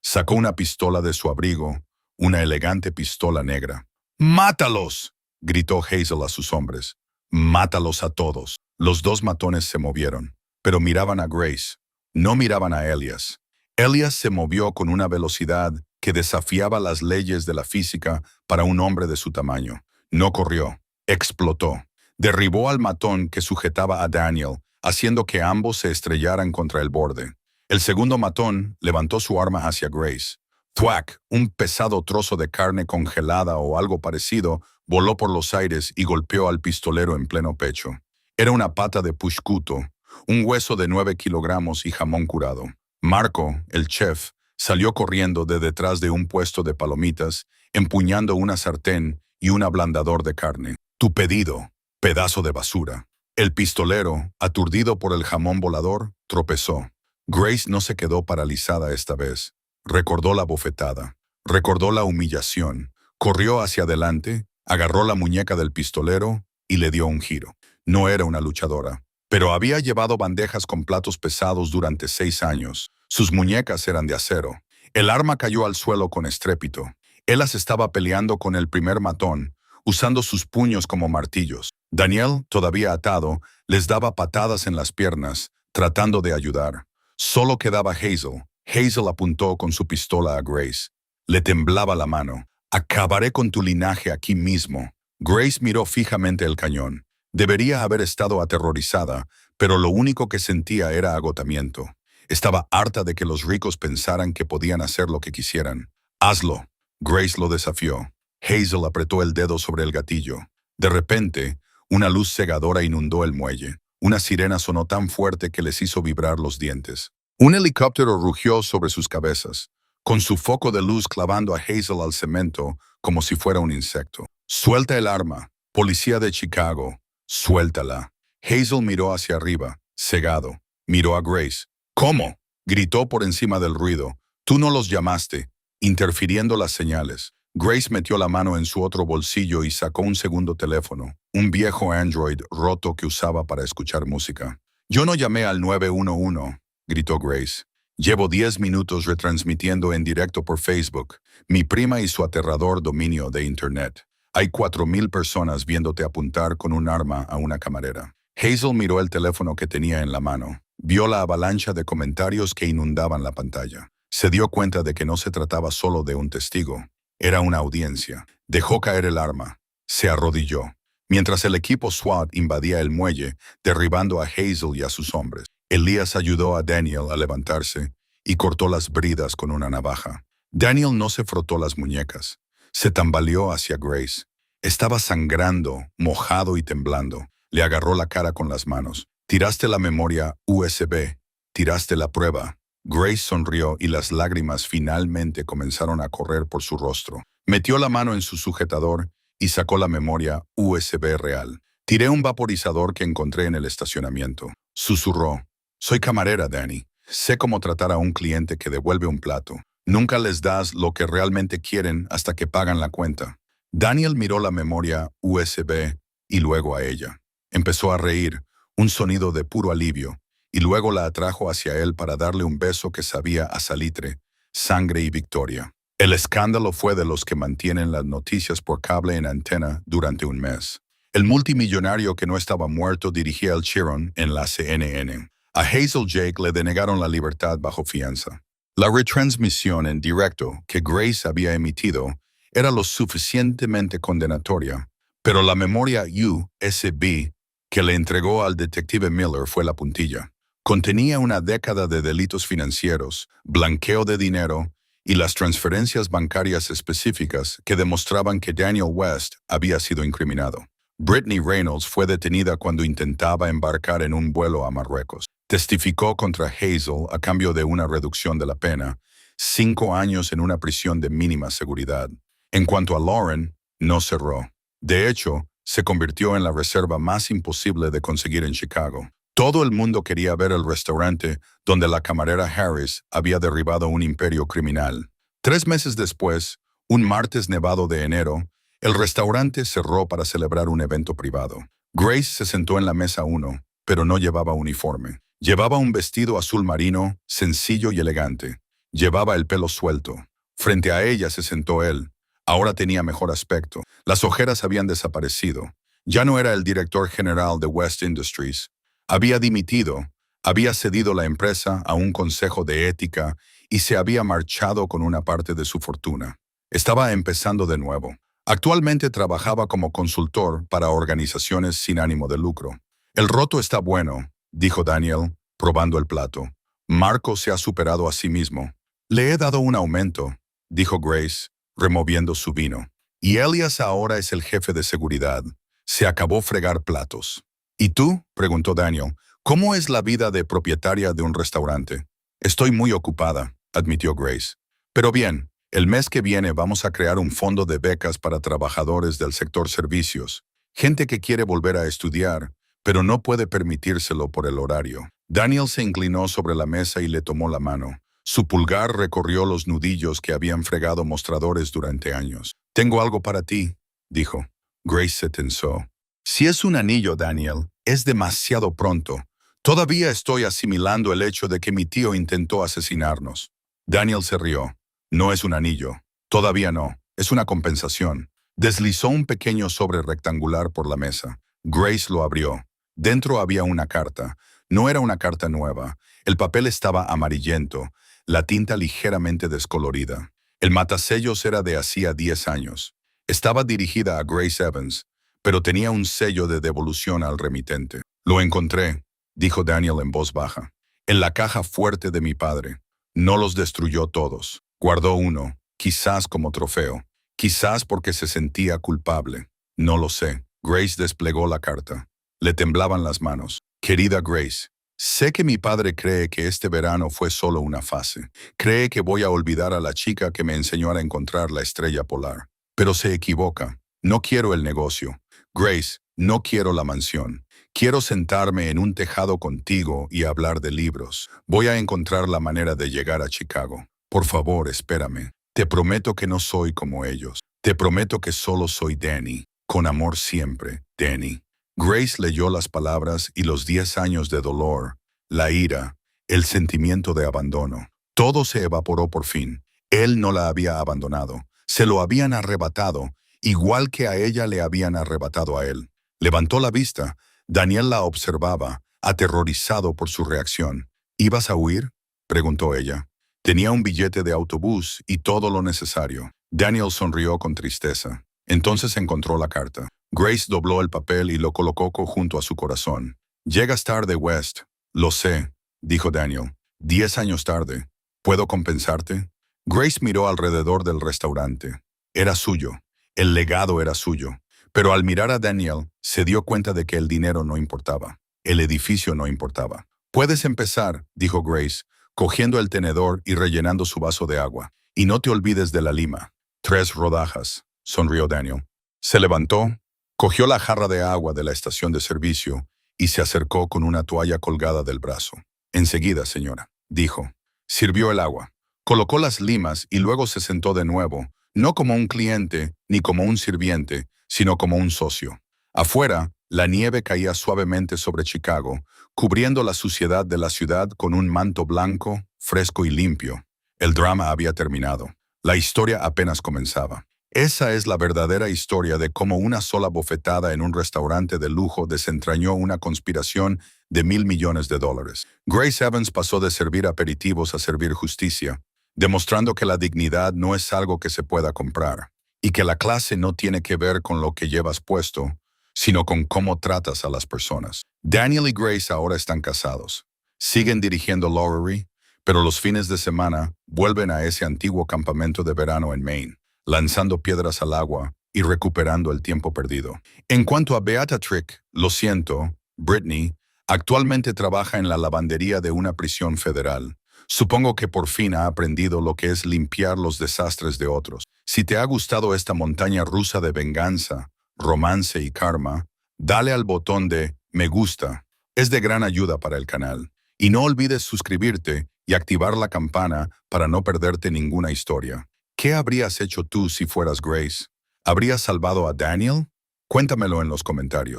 Sacó una pistola de su abrigo, una elegante pistola negra. ¡Mátalos!, gritó Hazel a sus hombres. ¡Mátalos a todos! Los dos matones se movieron, pero miraban a Grace. No miraban a Elias. Elias se movió con una velocidad que desafiaba las leyes de la física para un hombre de su tamaño. No corrió, explotó. Derribó al matón que sujetaba a Daniel, haciendo que ambos se estrellaran contra el borde. El segundo matón levantó su arma hacia Grace. ¡Thwack! Un pesado trozo de carne congelada o algo parecido voló por los aires y golpeó al pistolero en pleno pecho. Era una pata de pushkuto, un hueso de 9 kilogramos y jamón curado. Marco, el chef, salió corriendo de detrás de un puesto de palomitas, empuñando una sartén y un ablandador de carne. Tu pedido, pedazo de basura. El pistolero, aturdido por el jamón volador, tropezó. Grace no se quedó paralizada esta vez. Recordó la bofetada. Recordó la humillación. Corrió hacia adelante, agarró la muñeca del pistolero y le dio un giro. No era una luchadora, pero había llevado bandejas con platos pesados durante 6 años. Sus muñecas eran de acero. El arma cayó al suelo con estrépito. Él las estaba peleando con el primer matón, usando sus puños como martillos. Daniel, todavía atado, les daba patadas en las piernas, tratando de ayudar. Solo quedaba Hazel. Hazel apuntó con su pistola a Grace. Le temblaba la mano. Acabaré con tu linaje aquí mismo. Grace miró fijamente el cañón. Debería haber estado aterrorizada, pero lo único que sentía era agotamiento. Estaba harta de que los ricos pensaran que podían hacer lo que quisieran. Hazlo. Grace lo desafió. Hazel apretó el dedo sobre el gatillo. De repente, una luz cegadora inundó el muelle. Una sirena sonó tan fuerte que les hizo vibrar los dientes. Un helicóptero rugió sobre sus cabezas, con su foco de luz clavando a Hazel al cemento como si fuera un insecto. Suelta el arma, policía de Chicago. Suéltala. Hazel miró hacia arriba, cegado. Miró a Grace. ¿Cómo?, gritó por encima del ruido. Tú no los llamaste, interfiriendo las señales. Grace metió la mano en su otro bolsillo y sacó un segundo teléfono, un viejo Android roto que usaba para escuchar música. Yo no llamé al 911, gritó Grace. Llevo 10 minutos retransmitiendo en directo por Facebook, mi prima y su aterrador dominio de Internet. Hay 4,000 personas viéndote apuntar con un arma a una camarera. Hazel miró el teléfono que tenía en la mano. Vio la avalancha de comentarios que inundaban la pantalla. Se dio cuenta de que no se trataba solo de un testigo. Era una audiencia. Dejó caer el arma. Se arrodilló. Mientras el equipo SWAT invadía el muelle, derribando a Hazel y a sus hombres. Elias ayudó a Daniel a levantarse y cortó las bridas con una navaja. Daniel no se frotó las muñecas. Se tambaleó hacia Grace. Estaba sangrando, mojado y temblando. Le agarró la cara con las manos. Tiraste la memoria USB. Tiraste la prueba. Grace sonrió y las lágrimas finalmente comenzaron a correr por su rostro. Metió la mano en su sujetador y sacó la memoria USB real. Tiré un vaporizador que encontré en el estacionamiento. Susurró. Soy camarera, Danny. Sé cómo tratar a un cliente que devuelve un plato. Nunca les das lo que realmente quieren hasta que pagan la cuenta. Daniel miró la memoria USB y luego a ella. Empezó a reír, un sonido de puro alivio, y luego la atrajo hacia él para darle un beso que sabía a salitre, sangre y victoria. El escándalo fue de los que mantienen las noticias por cable en antena durante un mes. El multimillonario que no estaba muerto dirigía el Chiron en la CNN. A Hazel Jake le denegaron la libertad bajo fianza. La retransmisión en directo que Grace había emitido era lo suficientemente condenatoria, pero la memoria USB que le entregó al detective Miller fue la puntilla. Contenía una década de delitos financieros, blanqueo de dinero y las transferencias bancarias específicas que demostraban que Daniel West había sido incriminado. Brittany Reynolds fue detenida cuando intentaba embarcar en un vuelo a Marruecos. Testificó contra Hazel a cambio de una reducción de la pena, 5 años en una prisión de mínima seguridad. En cuanto a Lauren, no cerró. De hecho, se convirtió en la reserva más imposible de conseguir en Chicago. Todo el mundo quería ver el restaurante donde la camarera Harris había derribado un imperio criminal. 3 meses después, un martes nevado de enero, el restaurante cerró para celebrar un evento privado. Grace se sentó en la mesa 1, pero no llevaba uniforme. Llevaba un vestido azul marino, sencillo y elegante. Llevaba el pelo suelto. Frente a ella se sentó él. Ahora tenía mejor aspecto. Las ojeras habían desaparecido. Ya no era el director general de West Industries. Había dimitido, había cedido la empresa a un consejo de ética y se había marchado con una parte de su fortuna. Estaba empezando de nuevo. Actualmente trabajaba como consultor para organizaciones sin ánimo de lucro. El roto está bueno, dijo Daniel, probando el plato. Marco se ha superado a sí mismo. Le he dado un aumento, dijo Grace, removiendo su vino. Y Elias ahora es el jefe de seguridad. Se acabó fregar platos. ¿Y tú? Preguntó Daniel. ¿Cómo es la vida de propietaria de un restaurante? Estoy muy ocupada, admitió Grace. Pero bien, el mes que viene vamos a crear un fondo de becas para trabajadores del sector servicios. Gente que quiere volver a estudiar, pero no puede permitírselo por el horario. Daniel se inclinó sobre la mesa y le tomó la mano. Su pulgar recorrió los nudillos que habían fregado mostradores durante años. Tengo algo para ti, dijo. Grace se tensó. Si es un anillo, Daniel, es demasiado pronto. Todavía estoy asimilando el hecho de que mi tío intentó asesinarnos. Daniel se rió. No es un anillo. Todavía no. Es una compensación. Deslizó un pequeño sobre rectangular por la mesa. Grace lo abrió. Dentro había una carta. No era una carta nueva. El papel estaba amarillento, la tinta ligeramente descolorida. El matasellos era de hacía 10 años. Estaba dirigida a Grace Evans, pero tenía un sello de devolución al remitente. Lo encontré, dijo Daniel en voz baja, en la caja fuerte de mi padre. No los destruyó todos. Guardó uno, quizás como trofeo, quizás porque se sentía culpable. No lo sé. Grace desplegó la carta. Le temblaban las manos. Querida Grace, sé que mi padre cree que este verano fue solo una fase. Cree que voy a olvidar a la chica que me enseñó a encontrar la estrella polar. Pero se equivoca. No quiero el negocio. Grace, no quiero la mansión. Quiero sentarme en un tejado contigo y hablar de libros. Voy a encontrar la manera de llegar a Chicago. Por favor, espérame. Te prometo que no soy como ellos. Te prometo que solo soy Danny. Con amor siempre, Danny. Grace leyó las palabras y los 10 años de dolor, la ira, el sentimiento de abandono. Todo se evaporó por fin. Él no la había abandonado. Se lo habían arrebatado, igual que a ella le habían arrebatado a él. Levantó la vista. Daniel la observaba, aterrorizado por su reacción. ¿Ibas a huir?, preguntó ella. Tenía un billete de autobús y todo lo necesario. Daniel sonrió con tristeza. Entonces encontró la carta. Grace dobló el papel y lo colocó junto a su corazón. Llegas tarde, West. Lo sé, dijo Daniel. 10 años tarde. ¿Puedo compensarte? Grace miró alrededor del restaurante. Era suyo. El legado era suyo. Pero al mirar a Daniel, se dio cuenta de que el dinero no importaba. El edificio no importaba. Puedes empezar, dijo Grace, cogiendo el tenedor y rellenando su vaso de agua. Y no te olvides de la lima. 3 rodajas, sonrió Daniel. Se levantó, cogió la jarra de agua de la estación de servicio y se acercó con una toalla colgada del brazo. Enseguida, señora, dijo. Sirvió el agua. Colocó las limas y luego se sentó de nuevo, no como un cliente ni como un sirviente, sino como un socio. Afuera, la nieve caía suavemente sobre Chicago, cubriendo la suciedad de la ciudad con un manto blanco, fresco y limpio. El drama había terminado. La historia apenas comenzaba. Esa es la verdadera historia de cómo una sola bofetada en un restaurante de lujo desentrañó una conspiración de $1,000 millones. Grace Evans pasó de servir aperitivos a servir justicia, demostrando que la dignidad no es algo que se pueda comprar, y que la clase no tiene que ver con lo que llevas puesto, sino con cómo tratas a las personas. Daniel y Grace ahora están casados. Siguen dirigiendo Lowry, pero los fines de semana vuelven a ese antiguo campamento de verano en Maine, lanzando piedras al agua y recuperando el tiempo perdido. En cuanto a Beata Trick, lo siento, Britney, actualmente trabaja en la lavandería de una prisión federal. Supongo que por fin ha aprendido lo que es limpiar los desastres de otros. Si te ha gustado esta montaña rusa de venganza, romance y karma, dale al botón de me gusta. Es de gran ayuda para el canal. Y no olvides suscribirte y activar la campana para no perderte ninguna historia. ¿Qué habrías hecho tú si fueras Grace? ¿Habrías salvado a Daniel? Cuéntamelo en los comentarios.